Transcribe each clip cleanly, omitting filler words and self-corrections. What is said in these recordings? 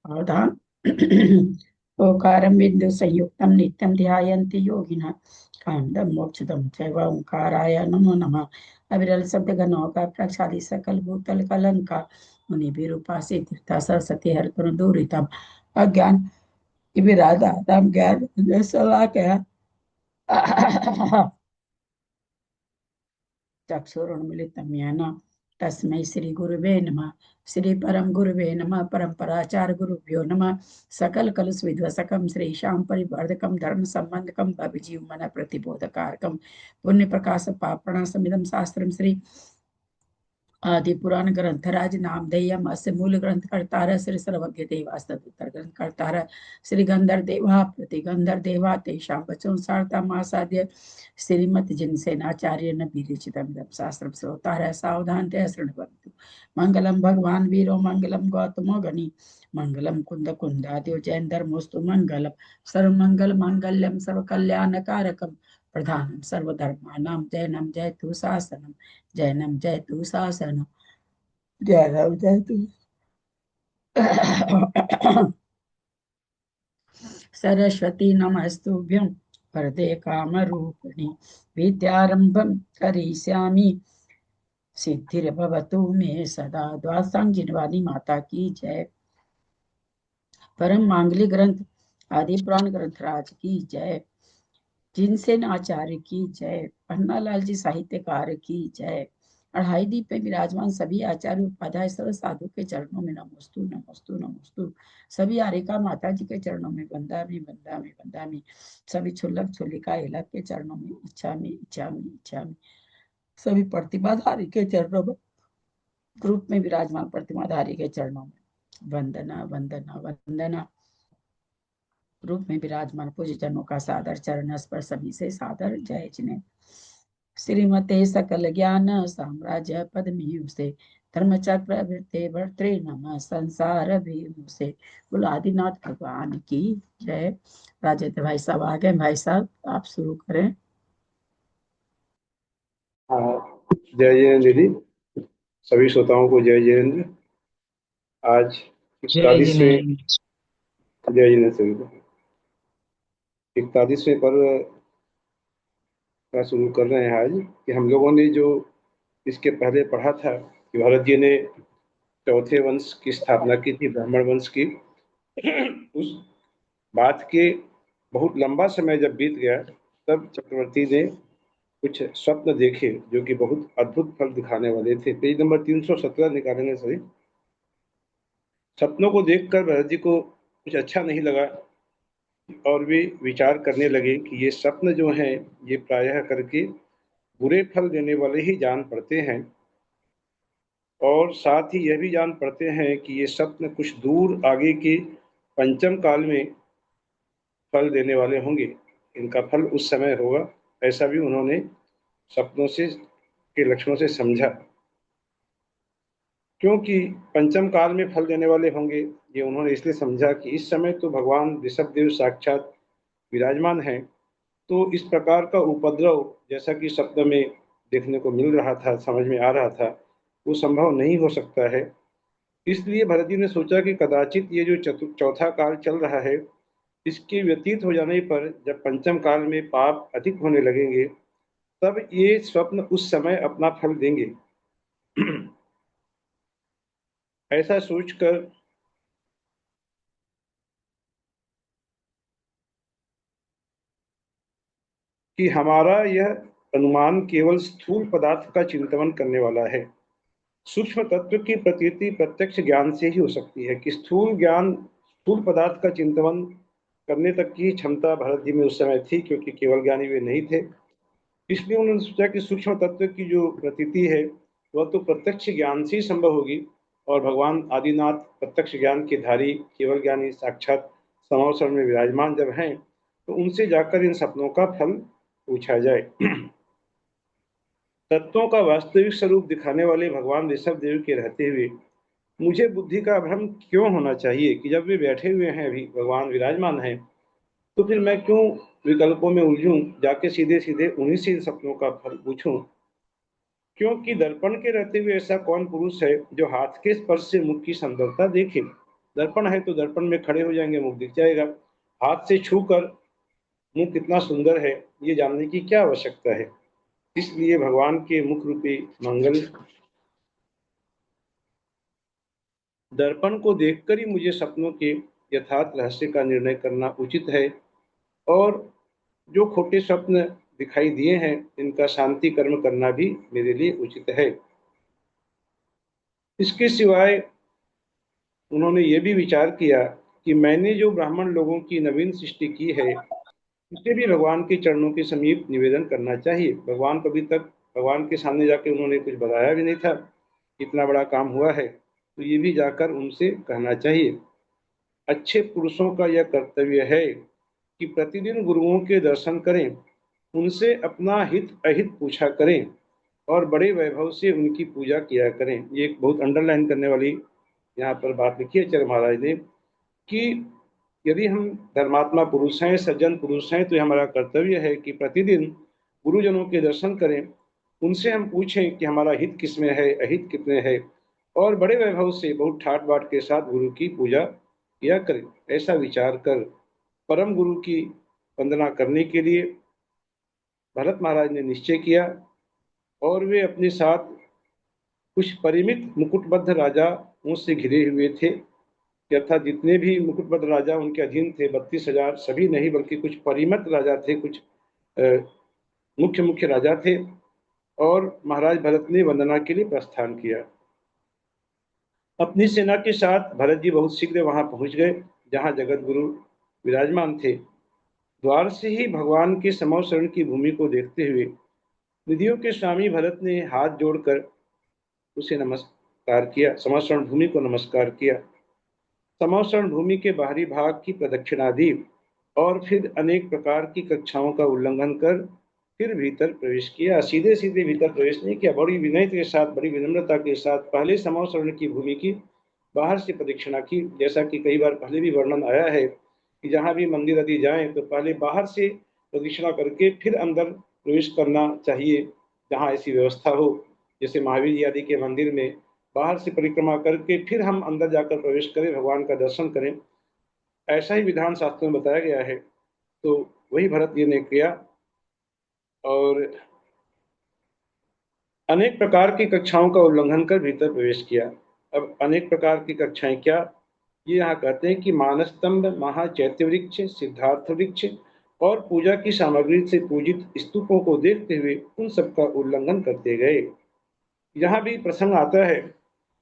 सावधान। ओकारं बिंदु संयुक्तं नित्यं ध्यायन्ति योगिनः कामदं मोक्षदं चैव ओंकाराय नमो नमः। अविरल शब्द गणों प्रक्षाली सकल भूतल कलंका मुनि विरूपासी तीर्था सरस्वती हर गुण दूरितम अज्ञान विराधा राम ज्ञान सला क्या चक्षुरुन्मिलितं येन तस्मै श्री गुरुवे नमः। श्री परम गुरुवे नमः। परम्पराचार्य गुरुभ्यो नमः। सकल कलुष विध्वसकम श्री श्याम परिवर्धकम धर्म संबंधकम भवजीव मन प्रतिबोधकारकम पुण्य प्रकाश पापणासमिदं शास्त्रम श्री आदि पुराण ग्रंथराज नामधेयम अस्य मूल ग्रंथ कर्तार श्री सर्वज्ञ देवास्तुतर ग्रंथ कर्तार श्री गंधर देवा प्रतिगंधर देवा तेषां वचन सारता मासाद्य श्रीमत जिनसेनाचार्य न विरचितम शास्त्रम श्रोतार सावधान ते शृण्वन्तु। मंगलम भगवान वीरो मंगलम गौतमो गणि मंगलम कुंद कुंदाद्यो जैनधर्मोस्तु मंगलम सर्वमंगल मांगल्यम सर्वकल्याणकारकम प्रधानम सर्वधर्माणां जैनम जयतु शासनम जैनम जयतु शासनम जैनम जयतु सरस्वती नमस्तुभ्यं वरदे कामरूपिणि विद्यारंभं करिष्यामि सिद्धिर्भवतु मे सदा। द्वादशांगिनी माता की जय। परम मांगलिक ग्रंथ आदि पुराण ग्रंथराज की जय। जिनसेन आचार्य की जय। पन्नालाल जी साहित्यकार की जय। अढ़ाई दीप पे विराजमान सभी आचार्य उपाध्याय सर्व साधु के चरणों में नमोस्तु नमोस्तु नमोस्तु। सभी आरिका माता जी के चरणों में बंदा में बंदा में। सभी छुल्लक छुल्लिका इलक के चरणों में इच्छा में इच्छा में इच्छा में। सभी प्रतिमाधारी के चरणों में ग्रुप में विराजमान प्रतिमाधारी के चरणों में वंदना वंदना वंदना। रूप में विराजमान पूज्य जनों का सादर चरण स्पर्श सभी से सादर जय जिन्हें। श्रीमते सकल ज्ञान साम्राज्य पद्मी से धर्मचक्र वृत्ते भर्तृ नम संसार भी से। बोलो आदिनाथ भगवान की जय। राजेंद्र भाई साहब आ गए। भाई साहब आप शुरू करें। हाँ, जय जयेंद्र दीदी। सभी श्रोताओं को जय जयेंद्र। आज जय 41वें जिनेन्द्र। जय जयेंद्र सभी को 41वें पर्व का शुरू कर रहे हैं आज कि हम लोगों ने जो इसके पहले पढ़ा था कि भरत जी ने चौथे वंश की स्थापना की थी, ब्राह्मण वंश की। उस बात के बहुत लंबा समय जब बीत गया तब चक्रवर्ती ने कुछ स्वप्न देखे जो कि बहुत अद्भुत फल दिखाने वाले थे। पेज नंबर 317 निकालेंगे सभी। सपनों को देखकर भरत जी को कुछ अच्छा नहीं लगा और वे विचार करने लगे कि ये स्वप्न जो हैं ये प्रायः करके बुरे फल देने वाले ही जान पड़ते हैं, और साथ ही यह भी जान पड़ते हैं कि ये स्वप्न कुछ दूर आगे के पंचम काल में फल देने वाले होंगे। इनका फल उस समय होगा, ऐसा भी उन्होंने सपनों से के लक्षणों से समझा। क्योंकि पंचम काल में फल देने वाले होंगे, ये उन्होंने इसलिए समझा कि इस समय तो भगवान ऋषभ देव साक्षात विराजमान हैं, तो इस प्रकार का उपद्रव जैसा कि स्वप्न में देखने को मिल रहा था, समझ में आ रहा था, वो संभव नहीं हो सकता है। इसलिए भरत जी ने सोचा कि कदाचित ये जो चौथा काल चल रहा है, इसके व्यतीत हो जाने पर जब पंचम काल में पाप अधिक होने लगेंगे तब ये स्वप्न उस समय अपना फल देंगे। ऐसा सोचकर कि हमारा यह अनुमान केवल स्थूल पदार्थ का चिंतन करने वाला है। सूक्ष्म तत्व की प्रतीति प्रत्यक्ष ज्ञान से ही हो सकती है। कि स्थूल पदार्थ का चिंतन करने तक की क्षमता भरत जी में उस समय थी, क्योंकि केवल ज्ञानी वे नहीं थे। इसलिए उन्होंने सोचा कि सूक्ष्म तत्व की जो प्रतीति है वह तो प्रत्यक्ष ज्ञान से ही संभव होगी, और भगवान आदिनाथ प्रत्यक्ष ज्ञान के धारी केवल ज्ञानी साक्षात समावसर में विराजमान जब हैं, तो उनसे जाकर इन सपनों का फल पूछा जाए। तत्वों का वास्तविक स्वरूप दिखाने वाले भगवान ऋषभ देव के रहते हुए मुझे बुद्धि का भ्रम क्यों होना चाहिए कि जब वे बैठे हुए हैं, अभी भगवान विराजमान हैं, तो फिर मैं क्यों विकल्पों में उलझूं, जाके सीधे सीधे उन्हीं से इन सपनों का फल पूछूं। क्योंकि दर्पण के रहते हुए ऐसा कौन पुरुष है जो हाथ के स्पर्श से मुख की सुंदरता देखे। दर्पण है तो दर्पण में खड़े हो जाएंगे, मुख दिख जाएगा। हाथ से छू कर मुख कितना सुंदर है ये जानने की क्या आवश्यकता है। इसलिए भगवान के मुख रूपी मंगल दर्पण को देखकर ही मुझे सपनों के यथार्थ रहस्य का निर्णय करना उचित है, और जो खोटे स्वप्न दिखाई दिए हैं इनका शांति कर्म करना भी मेरे लिए उचित है। इसके सिवाय उन्होंने ये भी विचार किया कि मैंने जो ब्राह्मण लोगों की नवीन सृष्टि की है उसे भी भगवान के चरणों के समीप निवेदन करना चाहिए। भगवान को अभी तक भगवान के सामने जाके उन्होंने कुछ बताया भी नहीं था, इतना बड़ा काम हुआ है, तो ये भी जाकर उनसे कहना चाहिए। अच्छे पुरुषों का यह कर्तव्य है कि प्रतिदिन गुरुओं के दर्शन करें, उनसे अपना हित अहित पूछा करें और बड़े वैभव से उनकी पूजा किया करें। ये एक बहुत अंडरलाइन करने वाली यहाँ पर बात लिखी है आचार्य महाराज ने कि यदि हम धर्मात्मा पुरुष हैं, सज्जन पुरुष हैं, तो ये हमारा कर्तव्य है कि प्रतिदिन गुरुजनों के दर्शन करें, उनसे हम पूछें कि हमारा हित किसमें है, अहित कितने है, और बड़े वैभव से बहुत ठाट बाट के साथ गुरु की पूजा किया करें। ऐसा विचार कर परम गुरु की वंदना करने के लिए भरत महाराज ने निश्चय किया, और वे अपने साथ कुछ परिमित मुकुटबद्ध राजाओं से घिरे हुए थे, अर्थात जितने भी मुकुटबद्ध राजा उनके अधीन थे 32,000, सभी नहीं बल्कि कुछ परिमित राजा थे, कुछ मुख्य मुख्य राजा थे। और महाराज भरत ने वंदना के लिए प्रस्थान किया। अपनी सेना के साथ भरत जी बहुत शीघ्र वहां पहुंच गए जहां जगत गुरु विराजमान थे। द्वार से ही भगवान के समव शरण की भूमि को देखते हुए निधियों के स्वामी भरत ने हाथ जोड़कर उसे नमस्कार किया, समवसरण भूमि को नमस्कार किया। समवसरण भूमि के बाहरी भाग की प्रदक्षिणा दी और फिर अनेक प्रकार की कक्षाओं का उल्लंघन कर फिर भीतर प्रवेश किया। सीधे सीधे भीतर प्रवेश नहीं किया, बड़ी विनय के साथ, बड़ी विनम्रता के साथ पहले समवसरण की भूमि की बाहर से प्रदक्षिणा की। जैसा कि कई बार पहले भी वर्णन आया है कि जहां भी मंदिर यदि जाएं तो पहले बाहर से प्रदक्षिणा करके फिर अंदर प्रवेश करना चाहिए, जहां ऐसी व्यवस्था हो। जैसे महावीर जी आदि के मंदिर में बाहर से परिक्रमा करके फिर हम अंदर जाकर प्रवेश करें, भगवान का दर्शन करें, ऐसा ही विधान शास्त्रों में बताया गया है। तो वही भरत जी ने किया और अनेक प्रकार की कक्षाओं का उल्लंघन कर भीतर प्रवेश किया। अब अनेक प्रकार की कक्षाएं क्या, ये यहाँ कहते हैं कि मानस्तंभ, महाचैत्य वृक्ष, सिद्धार्थ वृक्ष और पूजा की सामग्री से पूजित स्तूपों को देखते हुए उन सबका उल्लंघन करते गए। यहाँ भी प्रसंग आता है,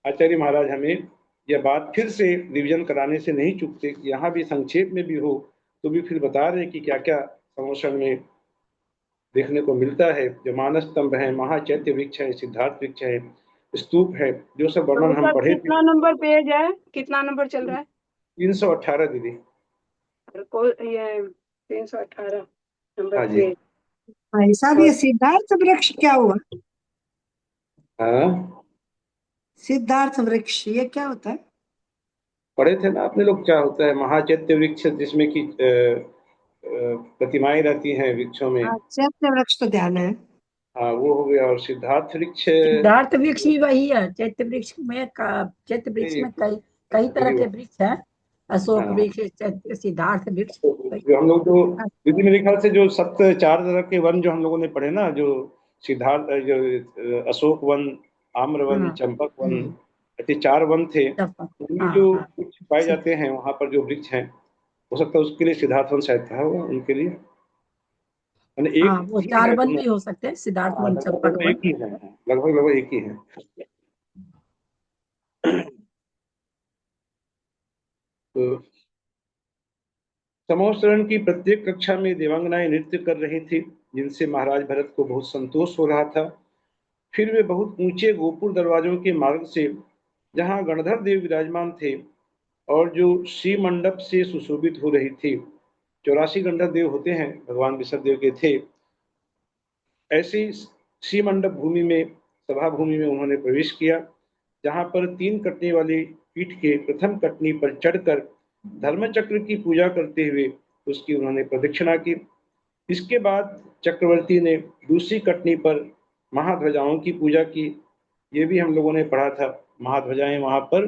आचार्य महाराज हमें यह बात फिर से रिविजन कराने से नहीं चूकते कि यहाँ भी संक्षेप में भी हो तो भी फिर बता रहे कि क्या क्या संवत्सर में देखने को मिलता है। जो मानस स्तंभ है, महाचैत्य वृक्ष है, सिद्धार्थ वृक्ष है, स्तूप है, जो सब तो वर्णन हम सर पढ़े थे। कितना नंबर पेज है, कितना नंबर चल रहा है? 318 दीदी। ये 318 नंबर हाँ जी। पेज। ऐसा भी सिद्धार्थ वृक्ष क्या हुआ? हाँ, सिद्धार्थ वृक्ष ये क्या होता है? पढ़े थे ना आपने लोग, क्या होता है महाचैत्य वृक्ष, जिसमें कि प्रतिमाएं रहती हैं वृक्षों में। चैत्य वृक्ष तो ध्यान है। हाँ वो हो गया। और सिद्धार्थ वृक्ष सिद्धार्थ वृक्ष भी वही है। चैत्य वृक्ष में कई कई तरह के वृक्ष हैं। अशोक हाँ, वृक्ष, सिद्धार्थ वृक्ष। जो हम लोग जो दीदी मेरे ख्याल से जो सप्त 4 तरह के वन जो हम लोगों ने पढ़े ना, जो सिद्धार्थ, जो अशोक वन, आम्र वन, हाँ, चंपक वन, ऐसे 4 वन थे। उनमें हाँ जो हाँ वृक्ष पाए जाते हैं वहां पर जो वृक्ष हैं, हो सकता है उसके लिए सिद्धार्थ वन शायद था होगा उनके लिए। यानी हाँ, एक वो ही 4 है वन दोनों। भी हो सकते हैं, सिद्धार्थ हाँ, वन, लगभग चंपक लगभग वन। एक ही है, लगभग लगभग एक ही है। तो समोसरण की प्रत्येक कक्षा में देवांगनाएं नृत्य कर रही थी, जिनसे महाराज भरत को बहुत संतोष हो रहा था। फिर वे बहुत ऊंचे गोपुर दरवाजों के मार्ग से, जहां गणधर देव विराजमान थे और जो श्री मंडप से सुशोभित हो रही थी, 84 गंधर्व देव होते हैं, भगवान विष्णु देव के थे। ऐसी श्री मंडप भूमि में, सभा भूमि में उन्होंने प्रवेश किया, जहां पर 3 कटने वाली पीठ के प्रथम कटनी पर चढ़कर धर्मचक्र की पूजा करते हुए उसकी उन्होंने प्रदक्षिणा की। इसके बाद चक्रवर्ती ने दूसरी कटनी पर महाध्वजाओं की पूजा की। ये भी हम लोगों ने पढ़ा था, महाध्वजाएं वहां पर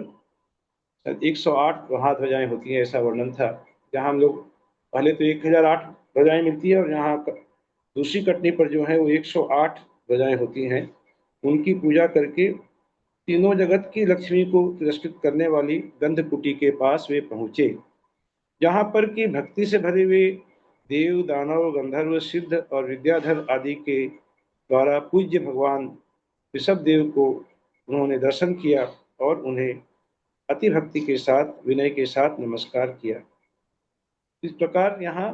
108 महाध्वजाएं होती हैं, ऐसा वर्णन था। जहाँ हम लोग पहले तो 1008 ध्वजाएं मिलती है, और यहाँ दूसरी कटनी पर जो है वो 108 ध्वजाएं होती हैं। उनकी पूजा करके तीनों जगत की लक्ष्मी को तिरस्कृत करने वाली गंधकुटी के पास वे पहुंचे, जहाँ पर कि भक्ति से भरे हुए देव, दानव, गंधर्व, सिद्ध और विद्याधर आदि के द्वारा पूज्य भगवान ऋषभ देव को उन्होंने दर्शन किया और उन्हें अति भक्ति के साथ, विनय के साथ नमस्कार किया। इस प्रकार यहाँ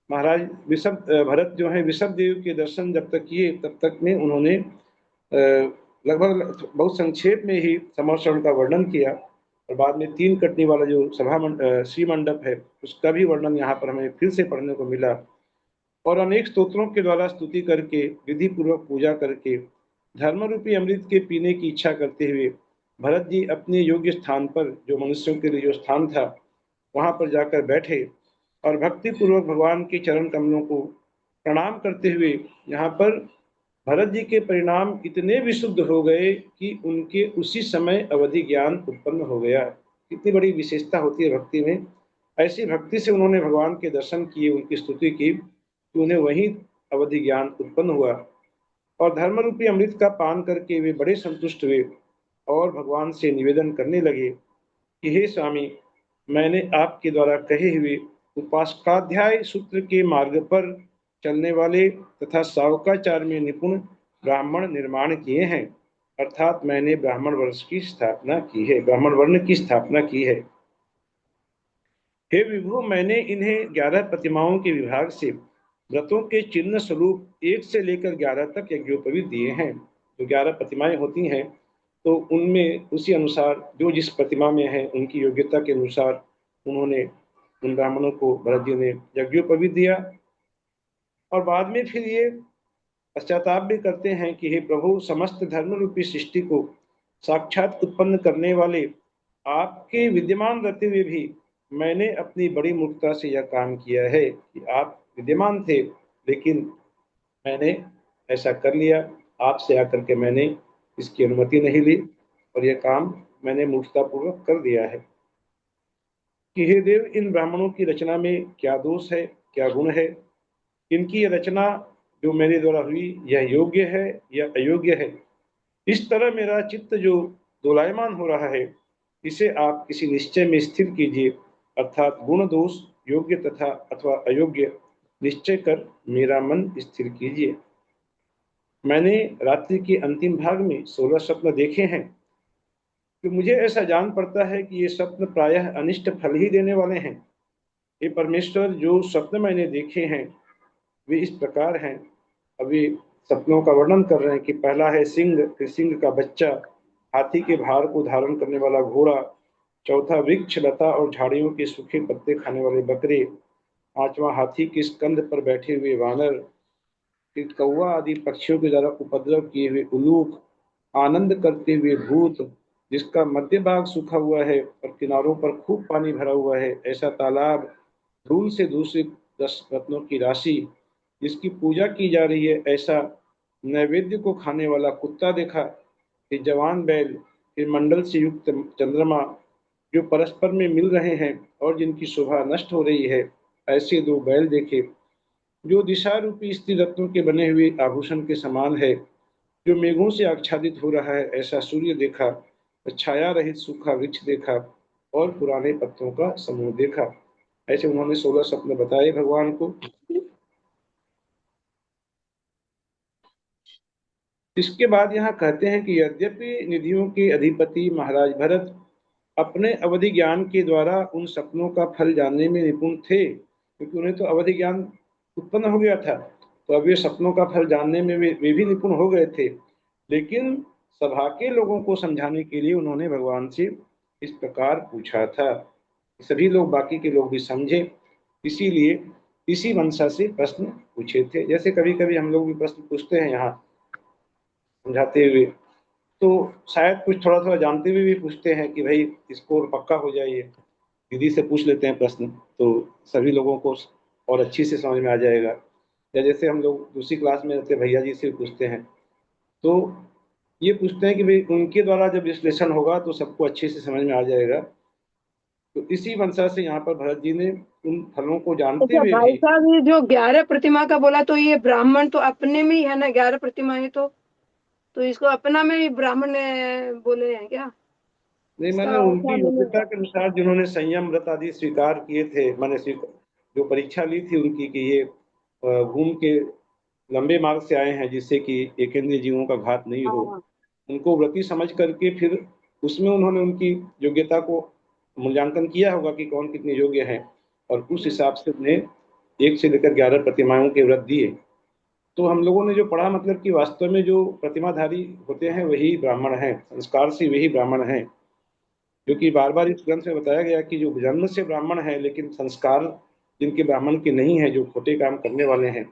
महाराज भरत जो है ऋषभ देव के दर्शन जब तक किए, तब तक में उन्होंने लगभग बहुत संक्षेप में ही समर्षण का वर्णन किया, और बाद में 3 कटनी वाला जो श्री मंडप है उसका भी वर्णन यहाँ पर हमें फिर से पढ़ने को मिला। और अनेक स्तोत्रों के द्वारा स्तुति करके, विधि पूर्वक पूजा करके, धर्म रूपी अमृत के पीने की इच्छा करते हुए भरत जी अपने योग्य स्थान पर, जो मनुष्यों के लिए जो स्थान था, वहां पर जाकर बैठे और भक्ति पूर्वक भगवान के चरण कमलों को प्रणाम करते हुए यहाँ पर भरत जी के परिणाम इतने विशुद्ध हो गए कि उनके उसी समय अवधि ज्ञान उत्पन्न हो गया। कितनी बड़ी विशेषता होती है भक्ति में। ऐसी भक्ति से उन्होंने भगवान के दर्शन किए, उनकी स्तुति की, कि उन्हें वही अवधि ज्ञान उत्पन्न हुआ, और धर्म रूपी अमृत का पान करके वे बड़े संतुष्ट हुए और भगवान से निवेदन करने लगे कि हे स्वामी, मैंने आपके द्वारा कहे हुए उपासकाध्याय सूत्र के मार्ग पर चलने वाले तथा सावकाचार में निपुण ब्राह्मण निर्माण किए हैं, अर्थात मैंने ब्राह्मण वर्ण की स्थापना की है, ब्राह्मण वर्ण की स्थापना की है। हे विभु, मैंने इन्हें 11 प्रतिमाओं के विभाग से व्रतों के चिन्ह स्वरूप 1 से लेकर 11 तक यज्ञोपवीत दिए हैं। जो 11 प्रतिमाएं होती हैं, तो उनमें उसी अनुसार जो जिस प्रतिमा में है उनकी योग्यता के अनुसार उन्होंने उन ब्राह्मणों को भरत जी ने यज्ञोपवीत दिया। और बाद में फिर ये पश्चाताप भी करते हैं कि हे प्रभु, समस्त धर्म रूपी सृष्टि को साक्षात उत्पन्न करने वाले आपके विद्यमान रहते हुए भी मैंने अपनी बड़ी मूर्खता से यह काम किया है कि आप विद्यमान थे, लेकिन मैंने ऐसा कर लिया, आपसे आकर के मैंने इसकी अनुमति नहीं ली और यह काम मैंने मूर्खतापूर्वक कर दिया है। कि हे देव, इन ब्राह्मणों की रचना में क्या दोष है, क्या गुण है? इनकी यह रचना जो मेरे द्वारा हुई, यह योग्य है या अयोग्य है? इस तरह मेरा चित्त जो दोलायमान हो रहा है, इसे आप किसी निश्चय में स्थिर कीजिए, अर्थात गुण दोष, योग्य तथा अथवा अयोग्य निश्चय कर मेरा मन स्थिर कीजिए। मैंने रात्रि के अंतिम भाग में 16 स्वप्न देखे हैं, कि मुझे ऐसा जान पड़ता है कि ये स्वप्न प्रायः अनिष्ट फल ही देने वाले हैं। ये परमेश्वर, जो स्वप्न मैंने देखे हैं वे इस प्रकार हैं। अभी सपनों का वर्णन कर रहे हैं कि पहला है सिंह, फिर सिंह का बच्चा, हाथी के भार को धारण करने वाला घोड़ा, चौथा वृक्ष, लता और झाड़ियों के सूखे पत्ते खाने वाले बकरे, पांचवा हाथी के स्कंध पर बैठे हुए वानर, फिर कौवा आदि पक्षियों के द्वारा उपद्रव किए हुए उल्लूक, आनंद करते हुए भूत, जिसका मध्य भाग सूखा हुआ है और किनारों पर खूब पानी भरा हुआ है ऐसा तालाब, धूल से दूषित 10 रत्नों की राशि, जिसकी पूजा की जा रही है ऐसा नैवेद्य को खाने वाला कुत्ता देखा, फिर जवान बैल, फिर मंडल से युक्त चंद्रमा जो परस्पर में मिल रहे हैं और जिनकी शोभा नष्ट हो रही है, ऐसे 2 बैल देखे। जो दिशा रूपी स्त्री रत्नों के बने हुए आभूषण के समान है, जो मेघों से आच्छादित हो रहा है ऐसा सूर्य देखा, छाया रहित सूखा वृक्ष देखा और पुराने पत्तों का समूह देखा। ऐसे उन्होंने 16 स्वप्न बताए भगवान को। इसके बाद यहाँ कहते हैं कि यद्यपि निधियों के अधिपति महाराज भरत अपने अवधि ज्ञान के द्वारा उन सपनों का फल जानने में निपुण थे, क्योंकि उन्हें तो अवधि ज्ञान उत्पन्न हो गया था, तो अब ये सपनों का फल जानने में वे भी निपुण हो गए थे, लेकिन सभा के लोगों को समझाने के लिए उन्होंने भगवान से इस प्रकार पूछा था, सभी लोग, बाकी के लोग भी समझे, इसीलिए इसी मंशा से प्रश्न पूछे थे। जैसे कभी कभी हम लोग भी प्रश्न पूछते हैं यहाँ समझाते हुए, तो शायद कुछ थोड़ा थोड़ा जानते हुए भी पूछते हैं कि भाई स्कोर पक्का हो जाए, दीदी से पूछ लेते हैं प्रश्न तो सभी लोगों को और अच्छी से समझ में आ जाएगा। या जैसे हम लोग दूसरी क्लास में रहते भैया जी से पूछते हैं, तो ये पूछते हैं कि भाई उनके द्वारा जब विश्लेषण होगा तो सबको अच्छे से समझ में आ जाएगा। तो इसी मंशा से यहाँ पर भरत जी ने उन फलों को जानते अच्छा हुए भाई भी, साहब, ये जो 11 प्रतिमा का बोला, तो ये ब्राह्मण तो अपने में ही है ना, 11 प्रतिमा है तो इसको अपना में ही ब्राह्मण बोले हैं क्या? नहीं इसका मैंने ऐसा उनकी नहीं योग्यता है। के अनुसार जिन्होंने संयम व्रत आदि स्वीकार किए थे, मैंने जो परीक्षा ली थी उनकी कि ये घूम के लंबे मार्ग से आए हैं जिससे कि एकेंद्रीय जीवों का घात नहीं हो, हाँ। उनको व्रती समझ करके फिर उसमें उन्होंने उनकी योग्यता को मूल्यांकन किया होगा कि कौन कितने योग्य हैं, और उस हिसाब से उन्हें 1 से लेकर 11 प्रतिमाओं के व्रत दिए। तो हम लोगों ने जो पढ़ा, मतलब कि वास्तव में जो प्रतिमाधारी होते हैं वही ब्राह्मण हैं, संस्कार से वही ब्राह्मण हैं, क्योंकि बार बार इस ग्रंथ में बताया गया कि जो जन्म से ब्राह्मण है लेकिन संस्कार जिनके ब्राह्मण के नहीं है, जो खोटे काम करने वाले हैं,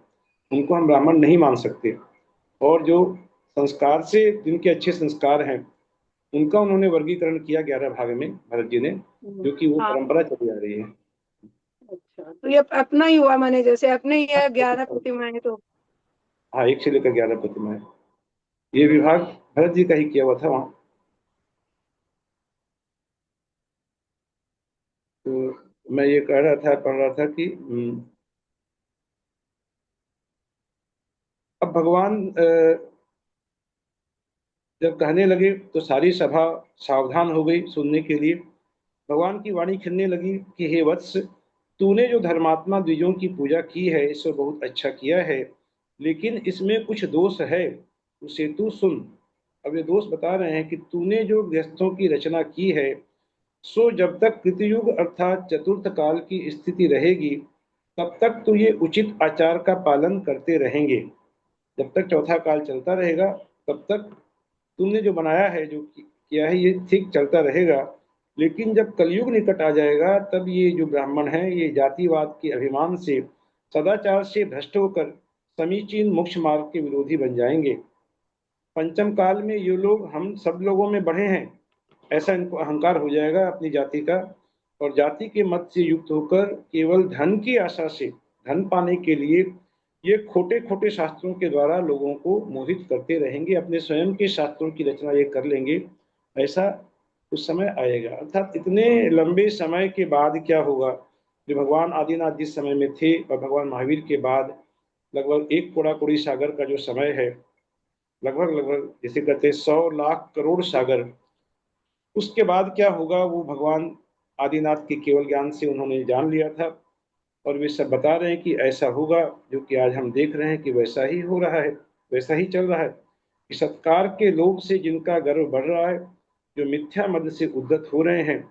उनको हम ब्राह्मण नहीं मान सकते। और जो संस्कार से जिनके अच्छे संस्कार हैं उनका उन्होंने वर्गीकरण किया 11 भाग में भरत जी ने, जो कि वो हाँ। परंपरा चली आ रही है। अच्छा, तो ये अपना ही हुआ, माने जैसे अपने ही है 11 प्रतिमाएं तो। हाँ, 1 से लेकर 11 प्रतिमाएं, ये विभाग भरत जी का ही किया हुआ था वहाँ। तो मैं ये कह रहा था, पढ़ रहा था कि अब भगवान जब कहने लगे तो सारी सभा सावधान हो गई सुनने के लिए। भगवान की वाणी खिलने लगी कि हे वत्स, तूने जो धर्मात्मा द्विजों की पूजा की है इसको बहुत अच्छा किया है, लेकिन इसमें कुछ दोष है, उसे तू सुन। अब ये दोष बता रहे हैं कि तूने जो गृहस्थों की रचना की है, सो जब तक कृतयुग अर्थात चतुर्थ काल की स्थिति रहेगी तब तक तो ये उचित आचार का पालन करते रहेंगे। जब तक चौथा काल चलता रहेगा तब तक तुमने जो बनाया है, जो किया है, ये ठीक चलता रहेगा। लेकिन जब कलयुग निकट आ जाएगा तब ये जो ब्राह्मण है ये जातिवाद के अभिमान से, सदाचार से भ्रष्ट होकर समीचीन मोक्ष मार्ग के विरोधी बन जाएंगे। पंचम काल में ये लोग हम सब लोगों में बढ़े हैं, ऐसा इनको अहंकार हो जाएगा अपनी जाति का, और जाति के मत से युक्त होकर केवल धन की आशा से, धन पाने के लिए ये खोटे खोटे शास्त्रों के द्वारा लोगों को मोहित करते रहेंगे, अपने स्वयं के शास्त्रों की रचना ये कर लेंगे। ऐसा उस समय आएगा, अर्थात इतने लंबे समय के बाद क्या होगा, जो भगवान आदिनाथ जिस समय में थे और भगवान महावीर के बाद लगभग एक कोड़ा कोड़ी सागर का जो समय है, लगभग लगभग जिसे कहते हैं 100 लाख करोड़ सागर, उसके बाद क्या होगा वो भगवान आदिनाथ के केवल ज्ञान से उन्होंने जान लिया था। और वे सब बता रहे हैं कि ऐसा होगा, जो कि आज हम देख रहे हैं कि वैसा ही हो रहा है, वैसा ही चल रहा है, कि सत्कार के लोभ से जिनका गर्व बढ़ रहा है, जो मिथ्या मद से उद्धत हो रहे हैं,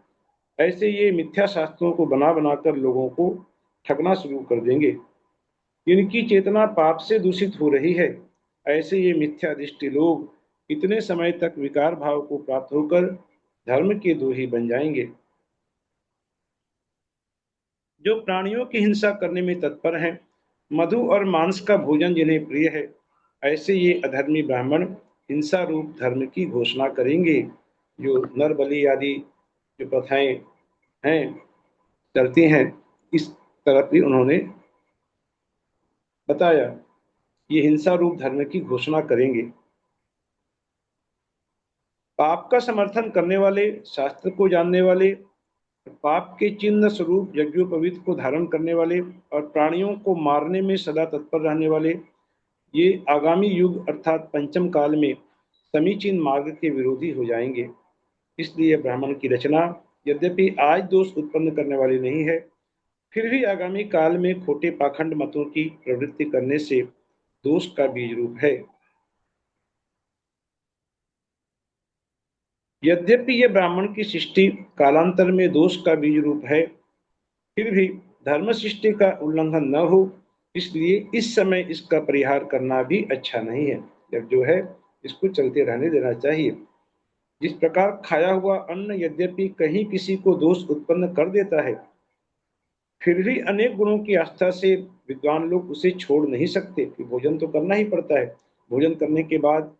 ऐसे ये मिथ्या शास्त्रों को बना बनाकर लोगों को ठगना शुरू कर देंगे। इनकी चेतना पाप से दूषित हो रही है, ऐसे ये मिथ्या दृष्टि लोग इतने समय तक विकार भाव को प्राप्त होकर धर्म के दोही बन जाएंगे। जो प्राणियों की हिंसा करने में तत्पर हैं, मधु और मांस का भोजन जिन्हें प्रिय है, ऐसे ये अधर्मी ब्राह्मण हिंसा रूप धर्म की घोषणा करेंगे। जो नर बलि आदि जो प्रथाएं हैं, चलती हैं, इस तरफ भी उन्होंने बताया, ये हिंसा रूप धर्म की घोषणा करेंगे। पाप का समर्थन करने वाले, शास्त्र को जानने वाले, पाप के चिन्ह स्वरूप यज्ञोपवीत को धारण करने वाले और प्राणियों को मारने में सदा तत्पर रहने वाले, ये आगामी युग अर्थात पंचम काल में समीचीन मार्ग के विरोधी हो जाएंगे। इसलिए ब्राह्मण की रचना यद्यपि आज दोष उत्पन्न करने वाली नहीं है, फिर भी आगामी काल में खोटे पाखंड मतों की प्रवृत्ति करने से दोष का बीज रूप है। यद्यपि ये ब्राह्मण की सृष्टि कालांतर में दोष का बीज रूप है, फिर भी धर्म सृष्टि का उल्लंघन न हो, इसलिए इस समय इसका परिहार करना भी अच्छा नहीं है। जब जो है इसको चलते रहने देना चाहिए। जिस प्रकार खाया हुआ अन्न यद्यपि कहीं किसी को दोष उत्पन्न कर देता है, फिर भी अनेक गुणों की आस्था से विद्वान लोग उसे छोड़ नहीं सकते, कि भोजन तो करना ही पड़ता है। भोजन करने के बाद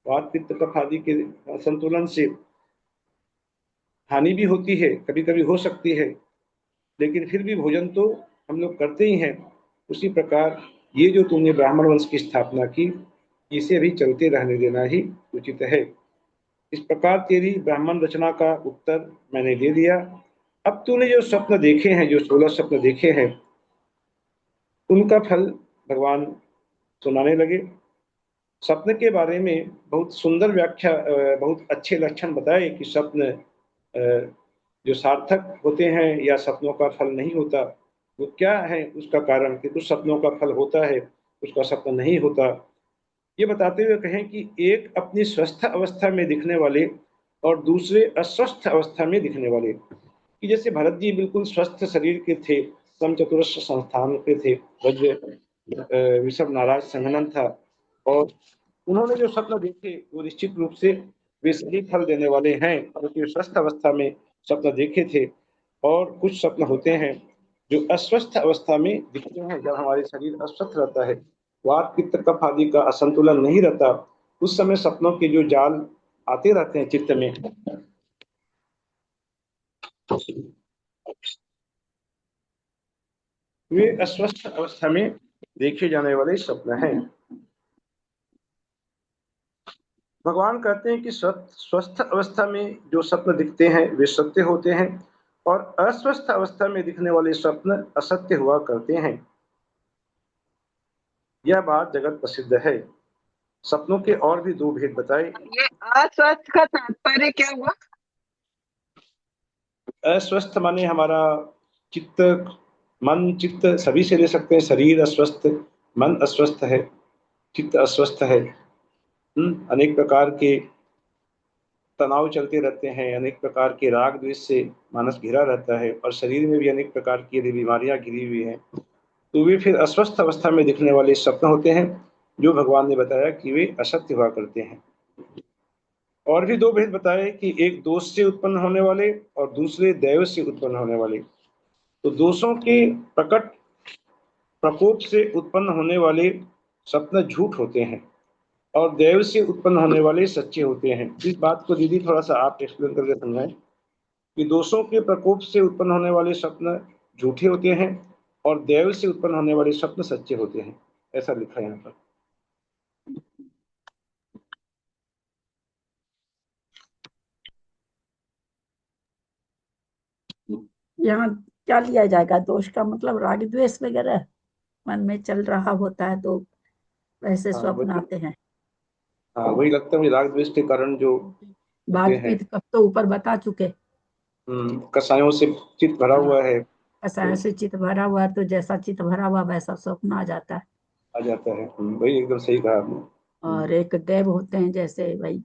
वात पित्त कफ आदि के संतुलन से हानि भी होती है, कभी कभी हो सकती है, लेकिन फिर भी भोजन तो हम लोग करते ही हैं। उसी प्रकार ये जो तुमने ब्राह्मण वंश की स्थापना की, इसे भी चलते रहने देना ही उचित है। इस प्रकार तेरी ब्राह्मण रचना का उत्तर मैंने दे दिया। अब तूने जो स्वप्न देखे हैं, जो 16 स्वप्न देखे हैं, उनका फल भगवान सुनाने लगे। स्वप्न के बारे में बहुत सुंदर व्याख्या, बहुत अच्छे लक्षण बताए कि स्वप्न जो सार्थक होते हैं या सपनों का फल नहीं होता, वो क्या है उसका कारण, कि कुछ सपनों का फल होता है, कुछ का सपना नहीं होता। ये बताते हुए कहें कि एक अपनी स्वस्थ अवस्था में दिखने वाले और दूसरे अस्वस्थ अवस्था में दिखने वाले, कि जैसे भरत जी बिल्कुल स्वस्थ शरीर के थे, समचतुरस्र संस्थान के थे, वज्र विषभ नाराज संघनन था, और उन्होंने जो स्वप्न देखे वो निश्चित रूप से वे सही फल देने वाले हैं, क्योंकि स्वस्थ अवस्था में स्वप्न देखे थे। और कुछ स्वप्न होते हैं जो अस्वस्थ अवस्था में दिखते हैं, जब हमारे शरीर अस्वस्थ रहता है, वात पित्त कफ आदि का असंतुलन नहीं रहता, उस समय सपनों के जो जाल आते रहते हैं चित्त में, वे अस्वस्थ अवस्था में देखे जाने वाले स्वप्न हैं। भगवान कहते हैं कि स्वस्थ अवस्था में जो स्वप्न दिखते हैं वे सत्य होते हैं, और अस्वस्थ अवस्था में दिखने वाले स्वप्न असत्य हुआ करते हैं। यह बात जगत प्रसिद्ध है। सपनों के और भी दो भेद बताए। ये अस्वस्थ का तात्पर्य क्या हुआ? अस्वस्थ माने हमारा चित्त, मन चित्त सभी से ले सकते हैं। शरीर अस्वस्थ, मन अस्वस्थ है, चित्त अस्वस्थ है। अनेक प्रकार के तनाव चलते रहते हैं, अनेक प्रकार के राग द्वेष से मानस घिरा रहता है, और शरीर में भी अनेक प्रकार की यदि बीमारियां घिरी हुई हैं, तो वे फिर अस्वस्थ अवस्था में दिखने वाले स्वप्न होते हैं, जो भगवान ने बताया कि वे असत्य हुआ करते हैं। और भी दो भेद बताए कि एक दोष से उत्पन्न होने वाले और दूसरे दैव से उत्पन्न होने वाले। तो दोषों के प्रकट प्रकोप से उत्पन्न होने वाले स्वप्न झूठ होते हैं, और दैव से उत्पन्न होने वाले सच्चे होते हैं। इस बात को दीदी थोड़ा सा आप एक्सप्लेन करके समझाएं कि दोषों के प्रकोप से उत्पन्न होने वाले स्वप्न झूठे होते हैं, और दैव से उत्पन्न होने वाले स्वप्न सच्चे होते हैं। ऐसा लिखा है यहाँ पर। यहाँ क्या लिया जाएगा? दोष का मतलब राग द्वेष वगैरह मन में चल रहा होता है तो वैसे हाँ स्वप्न वही, आते हैं। हाँ वही लगता है मुझे, राग द्वेष के कारण जो होते बात हैं। पित्त कब तो ऊपर बता चुके। कसायों से चित्त भरा हुआ है, तो ऐसा से चित्त भरा हुआ है, तो जैसा चित्त भरा हुआ वैसा स्वप्न आ जाता है। आ जाता है। वही एकदम सही कहा आपने। और एक देव होते हैं, जैसे भाई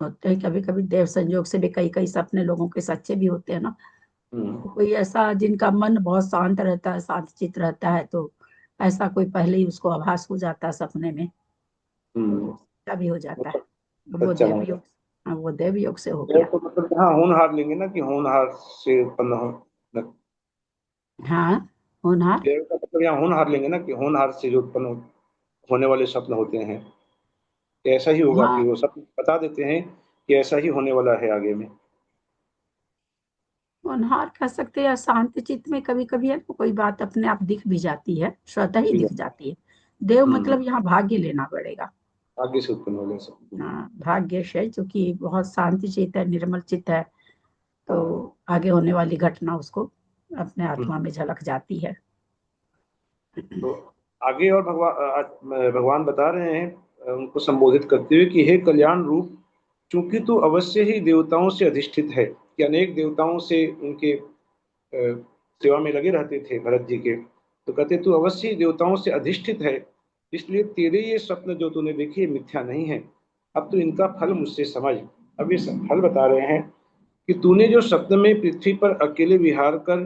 होते हैं कभी कभी देव संयोग से भी कई कई सपने लोगों के सच्चे भी होते हैं ना। हम्म, कोई ऐसा जिनका मन बहुत शांत रहता है, शांत चित्त रहता है, तो ऐसा कोई पहले ही उसको आभास हो जाता है सपने में, तो हम्म, सच्चा भी हो जाता है। वो सच्चा देव माना। योग, हाँ, वो देव योग से हो दैव गया। तो मतलब हाँ होनहार लेंगे ना, कि होनहार से उत्पन्न हो। हाँ, होनहार। दैव का मतलब यहाँ होनहार लेंगे ना, कि होनहार से जो उत्पन्न होने वाले स्वप्न होते हैं, कि ऐसा ही होगा, कि हाँ, वो सब बता देते हैं कि ऐसा ही होने वाला है आगे में। होनहार कह सकते हैं, या शांत चित्त में कभी कभी है ना, कोई बात अपने आप दिख भी जाती है, स्वतः ही दिख जाती है। देव हम्म मतलब यहाँ भाग्य लेना पड़ेगा। आगे से उत्पन्न वाले सब। हाँ, भाग्य है, क्योंकि बहुत शांति चित्त है, निर्मल चित्त है, तो हाँ। आगे होने वाली घटना उसको अपने आत्मा हम्म। में झलक जाती है। तो आगे और भगवान बता रहे हैं, उनको संबोधित करते हुए कि हे कल्याण रूप, चूंकि तू अवश्य ही देवताओं से अधिष्ठित है, कि अनेक देवताओं से उनके सेवा में लगे रहते थे भरत जी के, तो कहते तू अवश्य ही देवताओं से अधिष्ठित है, इसलिए तेरे ये स्वप्न जो तूने देखे ये मिथ्या नहीं है। अब तू इनका फल मुझसे समझ। अब ये फल बता रहे हैं कि तूने जो स्वप्न में पृथ्वी पर अकेले विहार कर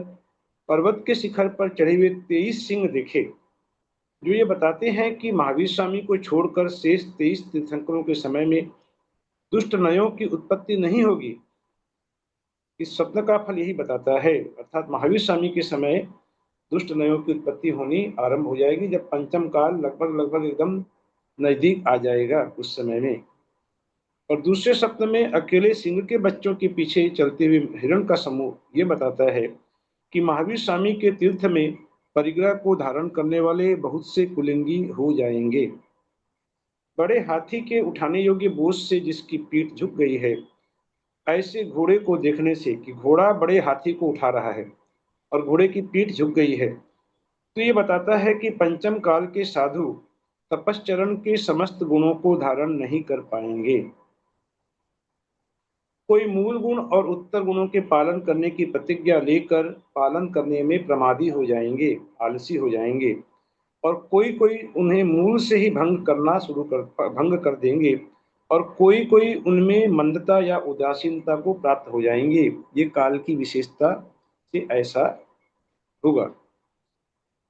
पर्वत के शिखर पर चढ़े हुए 23 सिंह देखे, जो ये बताते हैं कि महावीर स्वामी को छोड़कर शेष 23 तीर्थंकरों के समय में दुष्ट नयों की उत्पत्ति नहीं होगी। इस स्वप्न का फल यही बताता है, अर्थात महावीर स्वामी के समय दुष्ट नयों की उत्पत्ति होनी आरंभ हो जाएगी, जब पंचम काल लगभग लगभग एकदम नजदीक आ जाएगा उस समय में। और दूसरे स्वप्न में अकेले सिंह के बच्चों के पीछे चलते हुए हिरण का समूह ये बताता है कि महावीर स्वामी के तीर्थ में परिग्रह को धारण करने वाले बहुत से कुलिंगी हो जाएंगे। बड़े हाथी के उठाने योग्य बोझ से जिसकी पीठ झुक गई है, ऐसे घोड़े को देखने से कि घोड़ा बड़े हाथी को उठा रहा है और घोड़े की पीठ झुक गई है, तो ये बताता है कि पंचम काल के साधु तपश्चरण के समस्त गुणों को धारण नहीं कर पाएंगे। कोई मूल गुण और उत्तर गुणों के पालन करने की प्रतिज्ञा लेकर पालन करने में प्रमादी हो जाएंगे, आलसी हो जाएंगे, और कोई कोई उन्हें मूल से ही भंग कर देंगे, और कोई कोई उनमें मंदता या उदासीनता को प्राप्त हो जाएंगे। ये काल की विशेषता से ऐसा होगा।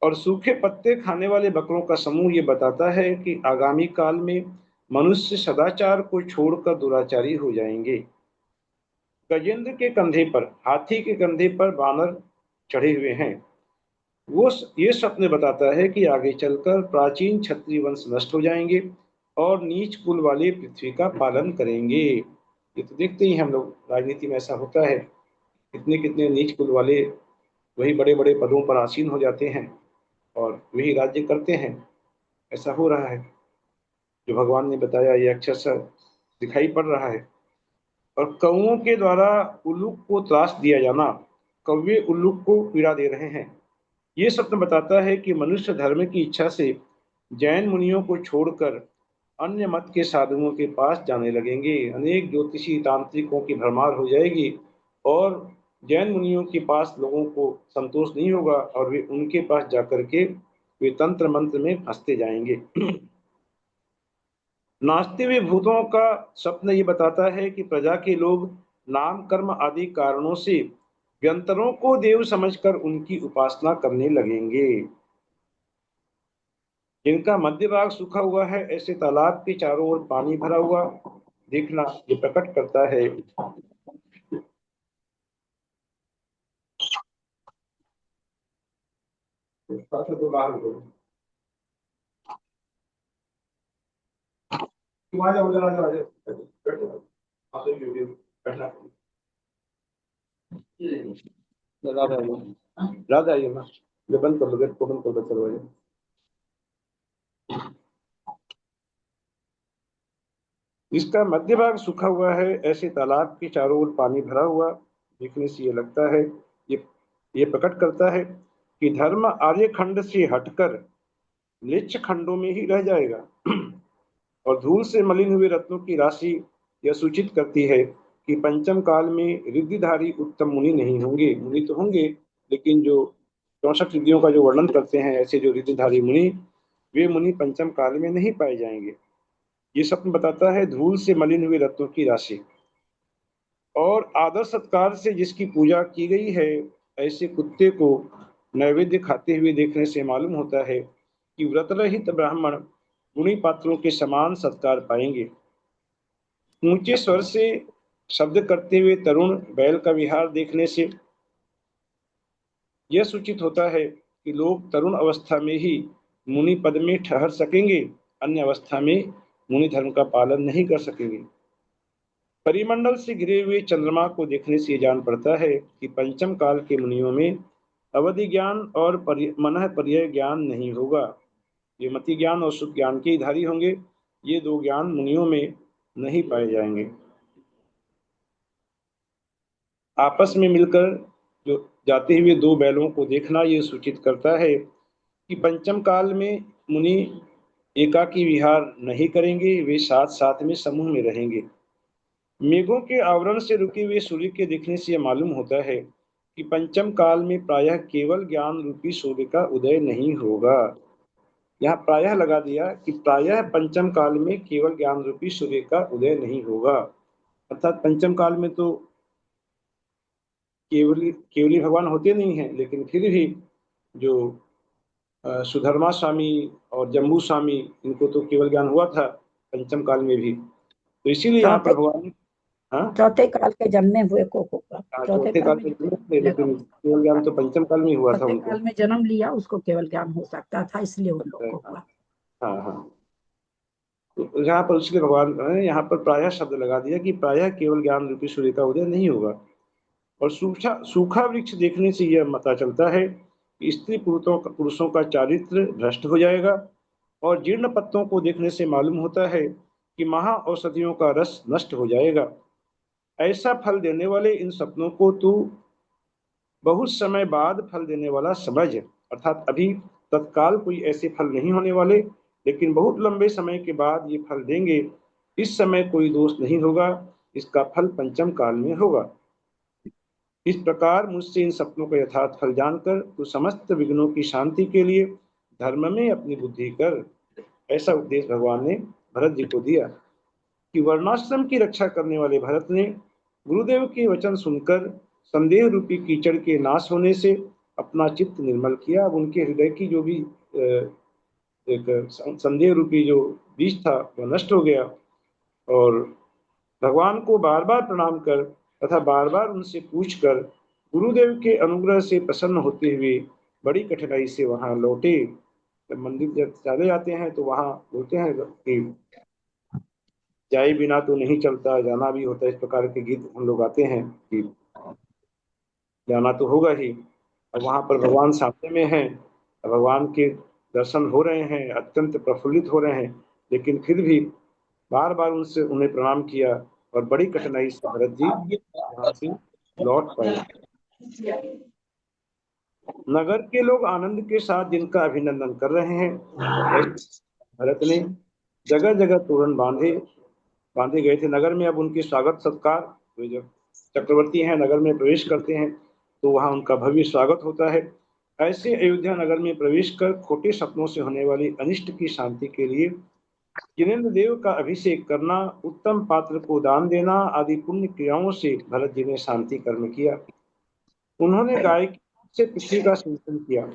और सूखे पत्ते खाने वाले बकरों का समूह ये बताता है कि आगामी काल में मनुष्य सदाचार को छोड़कर दुराचारी हो जाएंगे। गजेंद्र के कंधे पर, हाथी के कंधे पर बानर चढ़े हुए हैं। वो ये स्वप्न बताता है कि आगे चलकर प्राचीन क्षत्रिय वंश नष्ट हो जाएंगे और नीच कुल वाले पृथ्वी का पालन करेंगे। ये तो देखते ही हम लोग, राजनीति में ऐसा होता है, कितने कितने नीच कुल वाले वही बड़े बड़े पदों पर आसीन हो जाते हैं और वही राज्य करते हैं। ऐसा हो रहा है, जो भगवान ने बताया ये अक्षरशः दिखाई पड़ रहा है। और कौओं के द्वारा उल्लूक को त्रास दिया जाना, कौवे उल्लूक को पीड़ा दे रहे हैं, ये स्वप्न बताता है कि मनुष्य धर्म की इच्छा से जैन मुनियों को छोड़कर अन्य मत के साधुओं के पास जाने लगेंगे। अनेक ज्योतिषी तांत्रिकों की भरमार हो जाएगी और जैन मुनियों के पास लोगों को संतोष नहीं होगा और वे उनके पास जाकर के वे तंत्र मंत्र में फंसते जाएंगे। नाचते हुए भूतों का स्वप्न ये बताता है कि प्रजा के लोग नाम कर्म आदि कारणों से व्यंतरों को देव समझकर उनकी उपासना करने लगेंगे। जिनका मध्य भाग सूखा हुआ है, ऐसे तालाब के चारों ओर पानी भरा हुआ देखना ये प्रकट करता है राधा आइए ना, ये बंद कर लो, गेट को बंद कर दो दरवाजा। इसका मध्य भाग सूखा हुआ है, ऐसे तालाब के चारों ओर पानी भरा हुआ देखने से ये लगता है, ये प्रकट करता है कि धर्म आर्य खंड से हटकर लिच्छ खंडों में ही रह जाएगा। और धूल से मलिन हुए रत्नों की राशि यह सूचित करती है कि पंचम काल में रिद्धिधारी उत्तम मुनि नहीं होंगे। मुनि तो होंगे, लेकिन जो 64 रिद्धियों का जो वर्णन करते हैं, ऐसे जो रिद्धिधारी मुनि, वे मुनि पंचम काल में नहीं पाए जाएंगे। ये स्वप्न बताता है धूल से मलिन हुए रत्नों की राशि। और आदर सत्कार से जिसकी पूजा की गई है, ऐसे कुत्ते को नैवेद्य खाते हुए देखने से मालूम होता है कि व्रत रहित ब्राह्मण गुणी पात्रों के समान सत्कार पाएंगे। ऊंचे स्वर से शब्द करते हुए तरुण बैल का विहार देखने से यह सूचित होता है कि लोग तरुण अवस्था में ही मुनि पद में ठहर सकेंगे, अन्य अवस्था में मुनि धर्म का पालन नहीं कर सकेंगे। परिमंडल से घिरे हुए चंद्रमा को देखने से जान पड़ता है कि पंचम काल के मुनियों में अवधि ज्ञान और मनः पर्याय ज्ञान नहीं होगा। ये मति ज्ञान और सुख ज्ञान के धारी होंगे। ये दो ज्ञान मुनियों में नहीं पाए जाएंगे। आपस में मिलकर जो जाते हुए दो बैलों को देखना ये सूचित करता है कि पंचम काल में मुनि एकाकी विहार नहीं करेंगे, वे साथ साथ में समूह में रहेंगे। मेघों के आवरण से रुके हुए सूर्य के देखने से यह मालूम होता है कि पंचम काल में प्रायः केवल ज्ञान रूपी सूर्य का उदय नहीं होगा। यहाँ प्रायः लगा दिया कि प्रायः पंचम काल में केवल ज्ञान रूपी सूर्य का उदय नहीं होगा। अर्थात पंचम काल में तो केवली भगवान होते नहीं हैं, लेकिन फिर भी जो सुधर्मा स्वामी और जम्बू स्वामी, इनको तो केवल ज्ञान हुआ था पंचम काल में भी, तो इसीलिए यहाँ पर भगवान चौथे काल के जन्मे हुए को होगा। चौथे काल में, लेकिन केवल ज्ञान तो पंचम काल में हुआ था उनको। काल में जन्म लिया, उसको केवल ज्ञान हो सकता था, इसलिए उन लोगों को हुआ। हाँ, तो यहाँ पर उसके भगवान ने यहाँ पर प्रायः शब्द लगा दिया कि प्रायः केवल ज्ञान रूपी सूर्य का उदय नहीं होगा। और सूखा वृक्ष देखने से यह पता चलता है कि स्त्री पुरुषों का चारित्र भ्रष्ट हो जाएगा और जीर्ण पत्तों को देखने से मालूम होता है कि महा औषधियों का रस नष्ट हो जाएगा। ऐसा फल देने वाले इन सपनों को तू बहुत समय बाद फल देने वाला समझ, अर्थात अभी तत्काल कोई ऐसे फल नहीं होने वाले, लेकिन बहुत लंबे समय के बाद ये फल देंगे। इस समय कोई दोष नहीं होगा, इसका फल पंचम काल में होगा। इस प्रकार मुझसे इन सपनों का यथार्थ फल जानकर तू समस्त विघ्नों की शांति के लिए धर्म में अपनी बुद्धि कर। ऐसा उपदेश भगवान ने भरत जी को दिया कि वर्णाश्रम की रक्षा करने वाले भरत ने गुरुदेव के वचन सुनकर संदेह रूपी कीचड़ के नाश होने से अपना चित्त निर्मल किया। अब उनके हृदय की जो भी एक संदेह रूपी जो बीज था वह नष्ट हो गया, और भगवान को बार बार प्रणाम कर तथा बार बार उनसे पूछकर गुरुदेव के अनुग्रह से प्रसन्न होते हुए बड़ी कठिनाई से वहां लौटे। जब मंदिर जब चले जाते हैं तो वहां बोलते हैं कि जाए बिना तो नहीं चलता, जाना भी होता है। इस प्रकार के गीत हम लोग गाते हैं कि जाना तो होगा ही। और वहां पर भगवान सामने में हैं, भगवान के दर्शन हो रहे हैं, अत्यंत प्रफुल्लित हो रहे हैं, लेकिन फिर भी बार बार उनसे उन्हें प्रणाम किया और बड़ी कठिनाई से भरत जी वहां से लौट पाए। नगर के लोग आनंद के साथ जिनका अभिनंदन कर रहे हैं, भरत ने जगह जगह तोरण बांधे गए थे नगर में। अब उनके स्वागत सत्कार, वे जब चक्रवर्ती हैं नगर में प्रवेश करते हैं तो वहां उनका भव्य स्वागत होता है। ऐसे अयोध्या नगर में प्रवेश कर खोटे सपनों से होने वाली अनिष्ट की शांति के लिए जिनेन्द्र देव का अभिषेक करना, उत्तम पात्र को दान देना आदि पुण्य क्रियाओं से भरत जी ने शांति कर्म किया। उन्होंने गाय से पृथ्वी का सिंचन किया,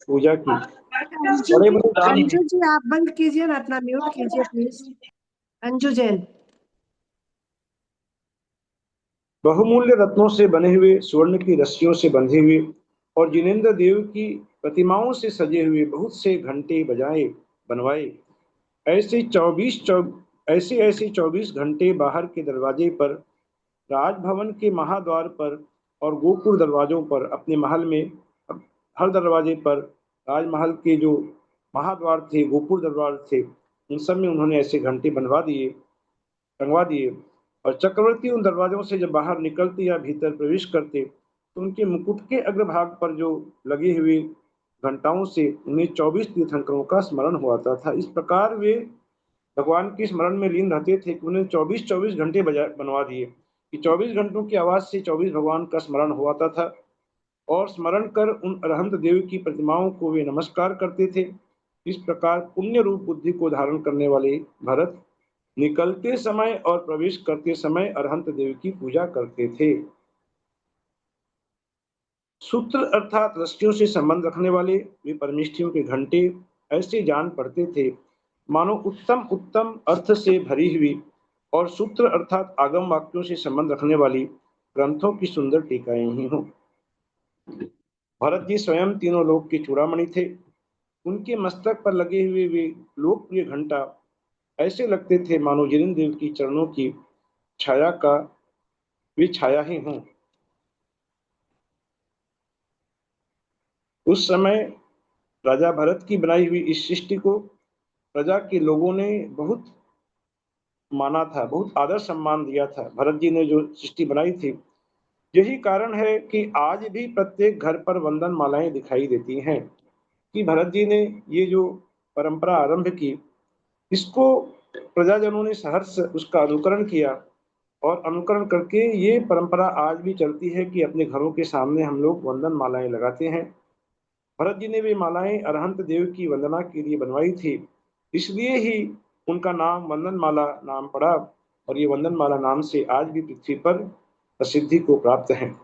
पूजा की, बड़े बड़े दान। अंजू जी आप बंद कीजिए ना, अपना म्यूट कीजिए प्लीज। अंजू जैन। बहुमूल्य रत्नों से बने हुए, स्वर्ण की रस्सियों से बंधे हुए और जिनेन्द्र देव की प्रतिमाओं से सजे हुए बहुत से घंटे बनवाए। ऐसे 24 घंटे बाहर के दरवाजे पर, राजभवन के महाद्वार पर और गोपुर दरवाजों पर, अपने महल में हर दरवाजे पर, राजमहल के जो महाद्वार थे, गोपुर दरबार थे, उन सब में उन्होंने ऐसे घंटे टंगवा दिए। और चक्रवर्ती उन दरवाजों से जब बाहर निकलते या भीतर प्रवेश करते तो उनके मुकुट के अग्रभाग पर जो लगे हुए घंटाओं से उन्हें 24 तीर्थंकरों का स्मरण हुआ था। इस प्रकार वे भगवान के स्मरण में लीन रहते थे कि उन्हें 24 घंटे बनवा दिए कि 24 घंटों की आवाज से 24 भगवान का स्मरण हुआ था। और स्मरण कर उन अरहंत देव की प्रतिमाओं को वे नमस्कार करते थे। इस प्रकार पुण्य रूप बुद्धि को धारण करने वाले भरत निकलते समय और प्रवेश करते समय अरहंत देव की पूजा करते थे। सूत्र अर्थात रस्सियों से संबंध रखने वाले वे परमेष्ठियों के घंटे ऐसे जान पड़ते थे मानो उत्तम उत्तम अर्थ से भरी हुई और सूत्र अर्थात आगम वाक्यों से संबंध रखने वाली ग्रंथों की सुंदर टीकाएं ही हों। भरत जी स्वयं तीनों लोक के चूड़ामणि थे। उनके मस्तक पर लगे हुए वे लोकप्रिय घंटा ऐसे लगते थे मानो जिनेन्द्र देव की चरणों की छाया का वे छाया ही हों। उस समय राजा भरत की बनाई हुई इस सृष्टि को प्रजा के लोगों ने बहुत माना था, बहुत आदर सम्मान दिया था। भरत जी ने जो सृष्टि बनाई थी, यही कारण है कि आज भी प्रत्येक घर पर वंदन मालाएं दिखाई देती हैं कि भरत जी ने ये जो परंपरा आरंभ की, इसको प्रजाजनों ने सहर्ष उसका अनुकरण किया और अनुकरण करके ये परंपरा आज भी चलती है कि अपने घरों के सामने हम लोग वंदन मालाएं लगाते हैं। भरत जी ने वे मालाएं अरहंत देव की वंदना के लिए बनवाई थी, इसलिए ही उनका नाम वंदन माला नाम पड़ा और ये वंदन माला नाम से आज भी पृथ्वी पर प्रसिद्धि को प्राप्त है।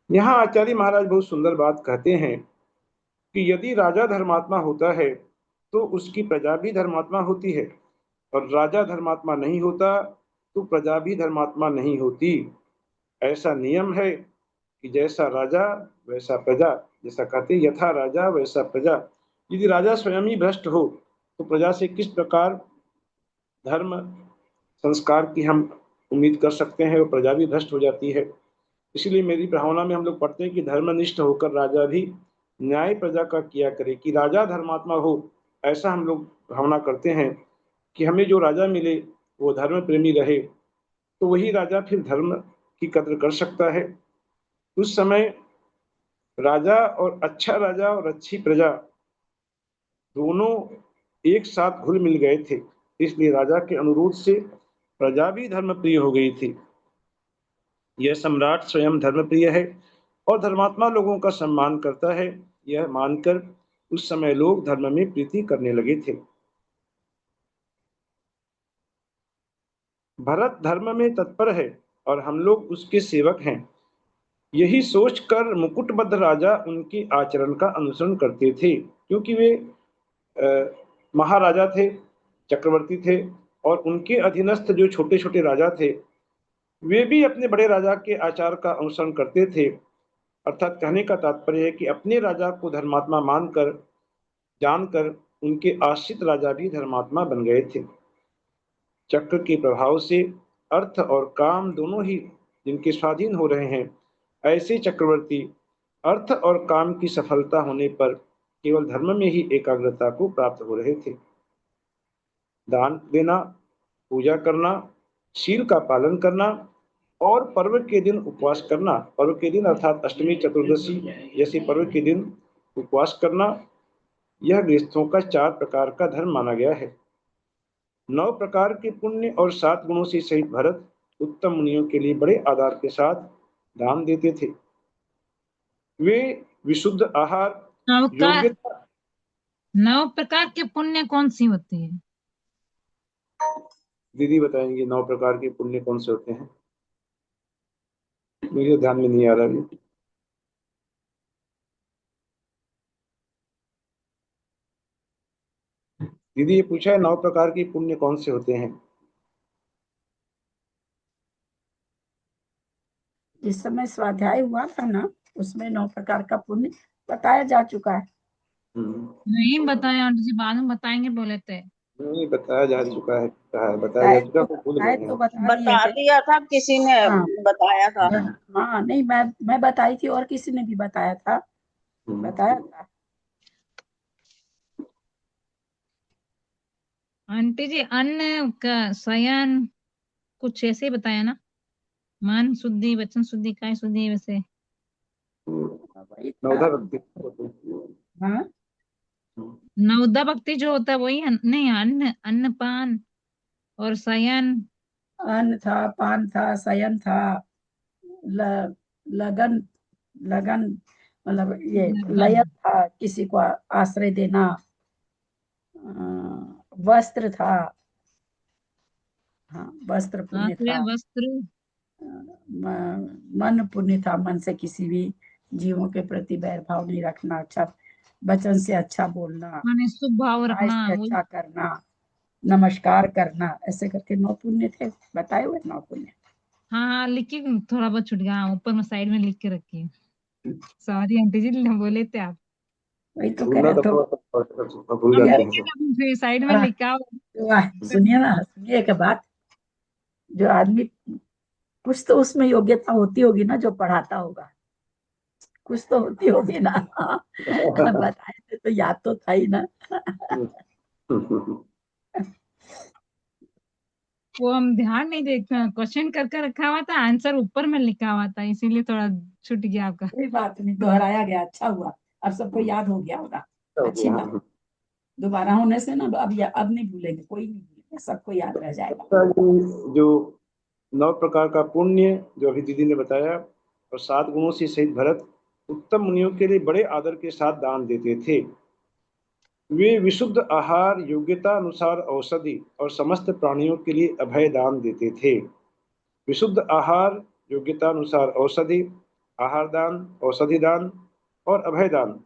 यहाँ आचार्य महाराज बहुत सुंदर बात कहते हैं कि यदि राजा धर्मात्मा होता है तो उसकी प्रजा भी धर्मात्मा होती है, और राजा धर्मात्मा नहीं होता तो प्रजा भी धर्मात्मा नहीं होती। ऐसा नियम है कि जैसा राजा वैसा प्रजा, जैसा कहते यथा राजा वैसा प्रजा। यदि राजा स्वयं ही भ्रष्ट हो तो प्रजा से किस प्रकार धर्म संस्कार की हम उम्मीद कर सकते हैं, वो प्रजा भी भ्रष्ट हो जाती है। इसलिए मेरी भावना में हम लोग पढ़ते हैं कि धर्मनिष्ठ होकर राजा भी न्याय प्रजा का किया करे, कि राजा धर्मात्मा हो, ऐसा हम लोग भावना करते हैं कि हमें जो राजा मिले वो धर्म प्रेमी रहे, तो वही राजा फिर धर्म की कद्र कर सकता है। उस समय राजा और अच्छी प्रजा दोनों एक साथ घुल मिल गए थे, इसलिए राजा के अनुरोध से प्रजा भी धर्मप्रिय हो गई थी। यह सम्राट स्वयं धर्मप्रिय है और धर्मात्मा लोगों का सम्मान करता है, यह मानकर उस समय लोग धर्म में प्रीति करने लगे थे। भरत धर्म में तत्पर है और हम लोग उसके सेवक हैं, यही सोचकर मुकुटबद्ध राजा उनके आचरण का अनुसरण करते थे, क्योंकि वे महाराजा थे, चक्रवर्ती थे, और उनके अधीनस्थ जो छोटे छोटे राजा थे वे भी अपने बड़े राजा के आचार का अनुसरण करते थे। अर्थात कहने का तात्पर्य है कि अपने राजा को धर्मात्मा मानकर जानकर उनके आश्रित राजा भी धर्मात्मा बन गए थे। चक्र के प्रभाव से अर्थ और काम दोनों ही जिनके स्वाधीन हो रहे हैं, ऐसे चक्रवर्ती अर्थ और काम की सफलता होने पर केवल धर्म में ही एकाग्रता को प्राप्त हो रहे थे। दान देना, पूजा करना, शील का पालन करना और पर्व के दिन उपवास करना, पर्व के दिन अर्थात अष्टमी चतुर्दशी जैसे पर्व के दिन उपवास करना, यह गृहस्थों का 4 प्रकार का धर्म माना गया है। 9 प्रकार के पुण्य और 7 गुणों से सहित भरत उत्तम मुनियों के लिए बड़े आदर के साथ दान देते थे। वे विशुद्ध आहार, योग्यता। 9 प्रकार के पुण्य कौन सी होती है? दीदी बताएंगे 9 प्रकार के पुण्य कौन से होते हैं, मुझे ध्यान में नहीं आ रहा अभी। दीदी ये पूछा है 9 प्रकार के पुण्य कौन से होते हैं। जिस समय स्वाध्याय हुआ था ना, उसमें 9 प्रकार का पुण्य बताया जा चुका है। नहीं बताया आंटी जी, बाद में बताएंगे बोले थे। नहीं बताया जा चुका है, बताया जा चुका, भूल गए हैं। तो बता दिया था किसी ने, बताया था। हाँ नहीं, मैं बताई थी और किसी ने भी बताया था, बताया था। आंटी जी अन्न का शयन कुछ ऐसे ही बताया ना, मन शुद्धि, वचन शुद्धि, काय शुद्धि, वैसे हाँ नवदा भक्ति जो होता है वही नहीं, अन्न, अन्नपान और शयन। अन्न था, पान था, शयन था, लगन मतलब ये लयन था, किसी को आश्रय देना, वस्त्र था, हाँ वस्त्र पुण्य था, वस्त्र, मन पुण्य था, मन से किसी भी जीवों के प्रति बैर भाव नहीं रखना, अच्छा वचन से अच्छा बोलना, शुभ भाव रखना, अच्छा करना, नमस्कार करना, ऐसे करके 9 पुण्य थे बताए हुए, 9 पुण्य। हाँ लिखी, थोड़ा बहुत छूट गया, ऊपर में साइड में लिख के रखी। सॉरी आंटी जी, बोले थे आप। वही तो कह रहे तो साइड में लिखा। सुनिए ना, सुनिए एक बात, जो आदमी कुछ तो उसमें योग्यता होती होगी ना, जो पढ़ाता होगा कुछ तो होती होगी ना। बताए थे तो याद तो था ही ना। वो हम ध्यान नहीं देखते, क्वेश्चन करके रखा हुआ था, आंसर ऊपर में लिखा हुआ था, इसीलिए थोड़ा छूट गया आपका। कोई बात नहीं, दोहराया गया, अच्छा हुआ, अब सबको याद हो गया होगा, अच्छी बात। दोबारा होने से ना अब नहीं भूलेंगे, कोई नहीं भूलेंगे, सबको याद रह जाएगा। जो 9 प्रकार का पुण्य जो अभी दीदी ने बताया, और 7 गुणों से सहित भरत उत्तम मुनियों के लिए बड़े आदर के साथ दान देते थे। वे विशुद्ध आहार, योग्यता अनुसार औषधि और समस्त प्राणियों के लिए अभय दान देते थे। विशुद्ध आहार, योग्यता अनुसार औषधि, आहार दान, औषधि दान और अभय दान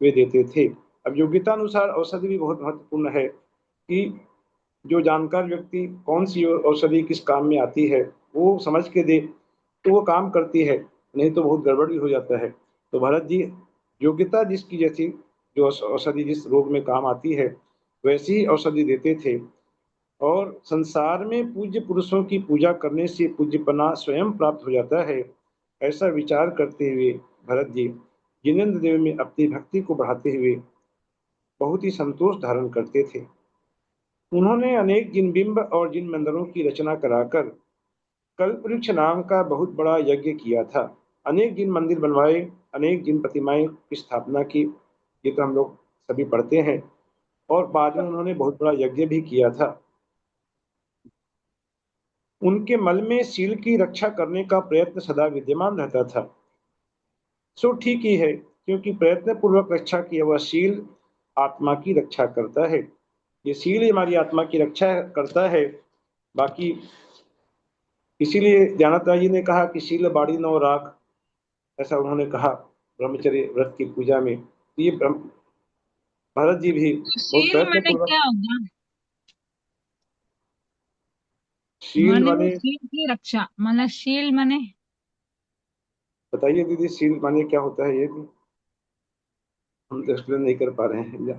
वे देते थे। अब योग्यता अनुसार औषधि भी बहुत महत्वपूर्ण है, कि जो जानकार व्यक्ति कौन सी औषधि किस काम में आती है वो समझ के दे तो वो काम करती है, नहीं तो बहुत गड़बड़ भी हो जाता है। तो भरत जी योग्यता जिसकी जैसी जो औषधि जिस रोग में काम आती है वैसी ही औषधि देते थे। और संसार में पूज्य पुरुषों की पूजा करने से पूज्यपना स्वयं प्राप्त हो जाता है, ऐसा विचार करते हुए भरत जी जिनेंद्र देव में अपनी भक्ति को बढ़ाते हुए बहुत ही संतोष धारण करते थे। उन्होंने अनेक जिन बिंब और जिन मंदिरों की रचना कराकर कल्पवृक्ष नाम का बहुत बड़ा यज्ञ किया था। अनेक जिन मंदिर बनवाए, अनेक जिन प्रतिमाएं की स्थापना की, ये तो हम लोग सभी पढ़ते हैं। और बाद में उन्होंने बहुत बड़ा यज्ञ भी किया था। उनके मन में शील की रक्षा करने का प्रयत्न सदा विद्यमान रहता था। सो ठीक ही है, क्योंकि प्रयत्न पूर्वक रक्षा किया हुआ शील आत्मा की रक्षा करता है। ये शील ही हमारी आत्मा की रक्षा करता है। बाकी इसीलिए ज्ञानात्मा जी ने कहा कि शील बाड़ी नो राख, ऐसा उन्होंने कहा ब्रह्मचर्य व्रत की पूजा में। ये भरत जी भी बहुत शील प्रयत्न माने पूर्वक। क्या होगा? शील माने शील की रक्षा, मतलब शील माने बताइए दीदी, शील माने क्या होता है? ये भी हम तो एक्सप्लेन नहीं कर पा रहे हैं या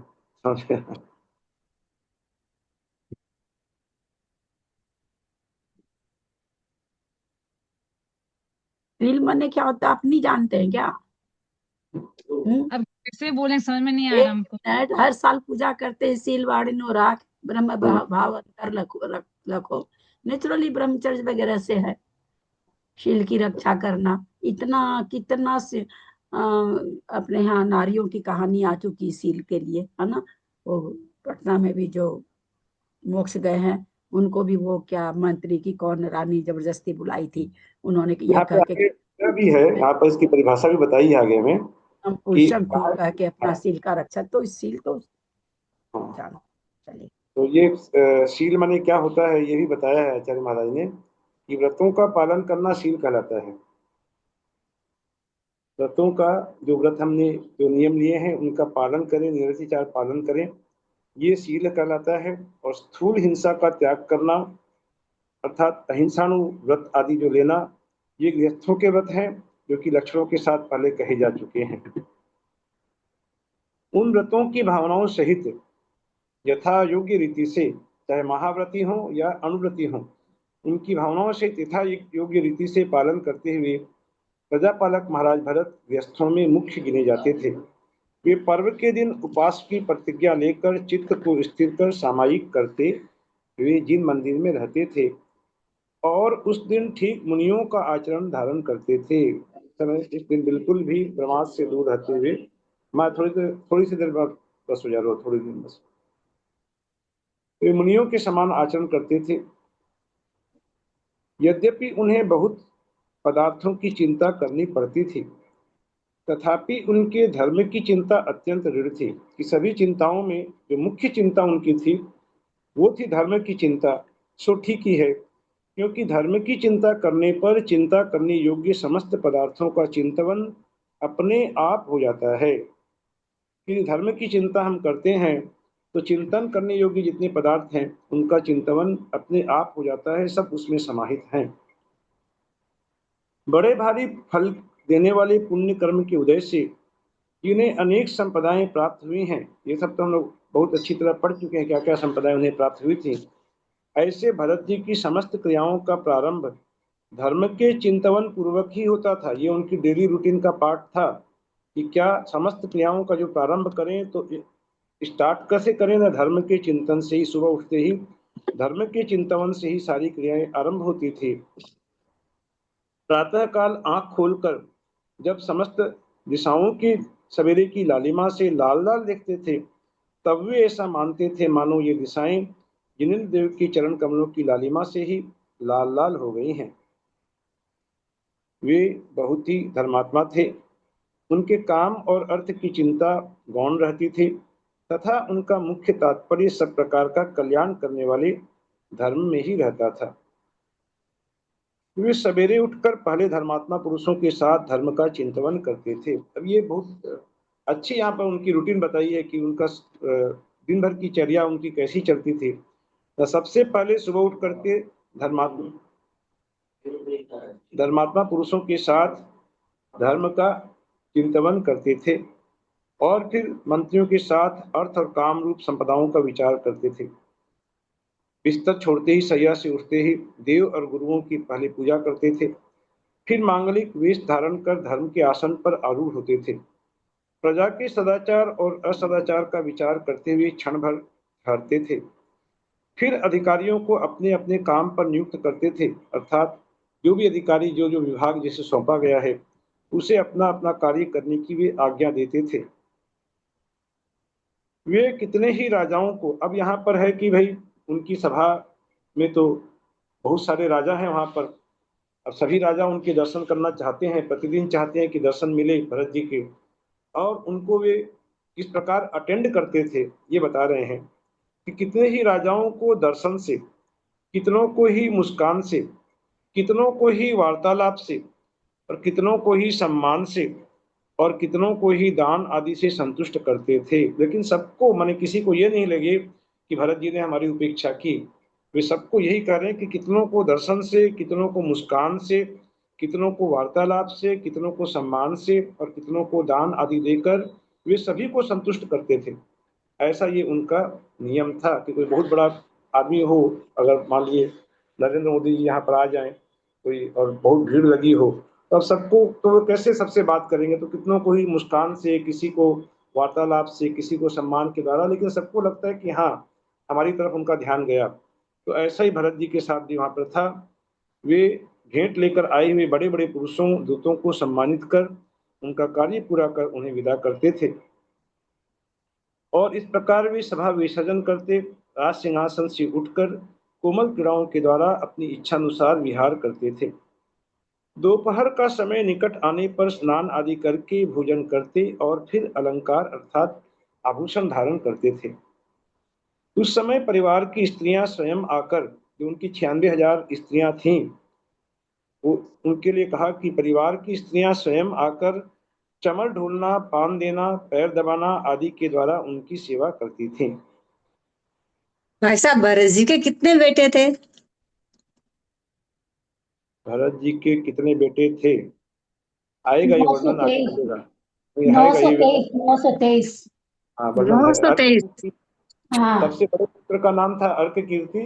समझ गए? शील माने क्या होता है आप नहीं जानते हैं क्या? अब कैसे बोले, समझ में नहीं आ रहा हमको। हर साल पूजा करते हैं शील वाणी नो राख, ब्रह्म भाव अंतर लखो। नेचुरली ब्रह्मचर्य वगैरह से है शील की रक्षा करना। इतना कितना से अपने यहाँ नारियों की कहानी आ चुकी शील के लिए, है ना। वो पटना में भी जो मोक्ष गए हैं, उनको भी वो क्या मंत्री की कौन रानी जबरदस्ती बुलाई थी, उन्होंने यहाँ ये पे कह के आगे भी है, यहाँ पर इसकी परिभाषा भी बताई है आगे में हम कि शंखू कह के अपना शील का रक्षा। तो इस शील तो हाँ, जानो चलिए। तो ये शील माने क्या होता है ये भी बताया है आचार्य महाराज ने कि व्रतों का पालन करना शील कहलाता है। व्रतों का जो व्रत हमने जो नियम लिए हैं उनका पालन करें, निरतिचार पालन करें, ये शील कहलाता है। और स्थूल हिंसा का त्याग करना अर्थात अहिंसाणु व्रत आदि जो लेना, ये गृहस्थों के व्रत हैं जो कि लक्षणों के साथ पहले कहे जा चुके हैं। उन व्रतों की भावनाओं सहित यथा योग्य रीति से, चाहे महाव्रती हो या अनुव्रती हो, उनकी भावनाओं से यथा योग्य रीति से पालन करते हुए प्रजापालक महाराज भरत गृहस्थों में मुख्य गिने जाते थे। वे पर्व के दिन उपवास की प्रतिज्ञा लेकर चित्त को स्थिर कर सामायिक करते हुए जिन मंदिर में रहते थे और उस दिन ठीक मुनियों का आचरण धारण करते थे। इस दिन बिल्कुल भी प्रमाद से दूर रहते हुए, मैं थोड़ी सी देर बाद बस हो जा रहा हूँ, थोड़ी देर बस, वे मुनियों के समान आचरण करते थे। यद्यपि उन्हें बहुत पदार्थों की चिंता करनी पड़ती थी, तथापि उनके धर्म की चिंता अत्यंत दृढ़ थी कि सभी चिंताओं में जो मुख्य चिंता उनकी थी वो थी धर्म की चिंता। सो ठीक ही है, क्योंकि धर्म की चिंता करने पर चिंता करने योग्य समस्त पदार्थों का चिंतन अपने आप हो जाता है। कि धर्म की चिंता हम करते हैं तो चिंतन करने योग्य जितने पदार्थ हैं उनका चिंतन अपने आप हो जाता है, सब उसमें समाहित हैं। बड़े भारी फल देने वाले पुण्य कर्म के उदय से जिन्हें अनेक संपदाएं प्राप्त हुई हैं, ये सब तो हम लोग बहुत अच्छी तरह पढ़ चुके हैं क्या क्या संपदाएं उन्हें प्राप्त हुई थी। ऐसे भरत जी की समस्त क्रियाओं का प्रारंभ धर्म के चिंतन पूर्वक ही होता था। ये उनकी डेली रूटीन का पार्ट था कि क्या समस्त क्रियाओं का जो प्रारंभ करें तो स्टार्ट कैसे करें ना, धर्म के चिंतन से ही। सुबह उठते ही धर्म के चिंतन से ही सारी क्रियाएं आरंभ होती थी। प्रातः काल आंख खोलकर जब समस्त दिशाओं की सवेरे की लालिमा से लाल लाल देखते थे, तब वे ऐसा मानते थे मानो ये दिशाएं जिनेंद्र देव की चरण कमलों की लालिमा से ही लाल लाल हो गई हैं। वे बहुत ही धर्मात्मा थे। उनके काम और अर्थ की चिंता गौण रहती थी तथा उनका मुख्य तात्पर्य सब प्रकार का कल्याण करने वाले धर्म में ही रहता था। वे सवेरे उठकर पहले धर्मात्मा पुरुषों के साथ धर्म का चिंतन करते थे। अब ये बहुत अच्छी यहाँ पर उनकी रूटीन बताई है कि उनका दिन भर की चर्या उनकी कैसी चलती थी। तो सबसे पहले सुबह उठ करके धर्मात्मा पुरुषों के साथ धर्म का चिंतन करते थे और फिर मंत्रियों के साथ अर्थ और काम रूप संपदाओं का विचार करते थे। बिस्तर छोड़ते ही, शैया से उठते ही देव और गुरुओं की पहले पूजा करते थे, फिर मांगलिक वेश धारण कर धर्म के आसन पर आरूढ़ होते थे। प्रजा के सदाचार और असदाचार का विचार करते हुए क्षण भर ठहरते थे, फिर अधिकारियों को अपने अपने काम पर नियुक्त करते थे, अर्थात जो भी अधिकारी जो जो विभाग जिसे सौंपा गया है उसे अपना अपना कार्य करने की वे आज्ञा देते थे। वे कितने ही राजाओं को, अब यहाँ पर है कि भाई उनकी सभा में तो बहुत सारे राजा हैं वहां पर, अब सभी राजा उनके दर्शन करना चाहते हैं, प्रतिदिन चाहते हैं कि दर्शन मिले भरत जी के, और उनको वे किस प्रकार अटेंड करते थे ये बता रहे हैं कि कितने ही राजाओं को दर्शन से, कितनों को ही मुस्कान से, कितनों को ही वार्तालाप से, और कितनों को ही सम्मान से, और कितनों को ही दान आदि से संतुष्ट करते थे। लेकिन सबको, माने किसी को ये नहीं लगे कि भरत जी ने हमारी उपेक्षा की। वे सबको यही कह रहे हैं कि कितनों को दर्शन से, कितनों को मुस्कान से, कितनों को वार्तालाप से, कितनों को सम्मान से, और कितनों को दान आदि देकर वे सभी को संतुष्ट करते थे। ऐसा ये उनका नियम था कि कोई बहुत बड़ा आदमी हो, अगर मान लीजिए नरेंद्र मोदी जी यहाँ पर आ जाएं कोई और बहुत भीड़ लगी हो, तो अब सबको तो वो कैसे सबसे बात करेंगे, तो कितनों को ही मुस्कान से, किसी को वार्तालाप से, किसी को सम्मान के द्वारा, लेकिन सबको लगता है कि हाँ हमारी तरफ उनका ध्यान गया। तो ऐसा ही भरत जी के साथ भी वहां पर था। वे भेंट लेकर आए हुए बड़े बड़े पुरुषों, दूतों को सम्मानित कर उनका कार्य पूरा कर उन्हें विदा करते थे, और इस प्रकार वे सभा विसर्जन करते, राज सिंहासन से उठकर कोमल क्रीड़ाओं के द्वारा अपनी इच्छानुसार विहार करते थे। दोपहर का समय निकट आने पर स्नान आदि करके भोजन करते और फिर अलंकार अर्थात आभूषण धारण करते थे। उस समय परिवार की स्त्रियां स्वयं आकर, जो उनकी 96,000 स्त्रियां थीं, वो उनके लिए कहा कि परिवार की स्त्रियां स्वयं आकर चमर ढोलना, पान देना, पैर दबाना आदि के द्वारा उनकी सेवा करती थीं। भाई साहब, भरत जी के कितने बेटे थे? भरत जी के कितने बेटे थे, आएगा ये वर्णन आगे 923 मिलेगा, नहीं आएगा ये 923 हाँ वर्णन है। 923। हाँ सबसे बड़े पुत्र का नाम था अर्क कीर्ति,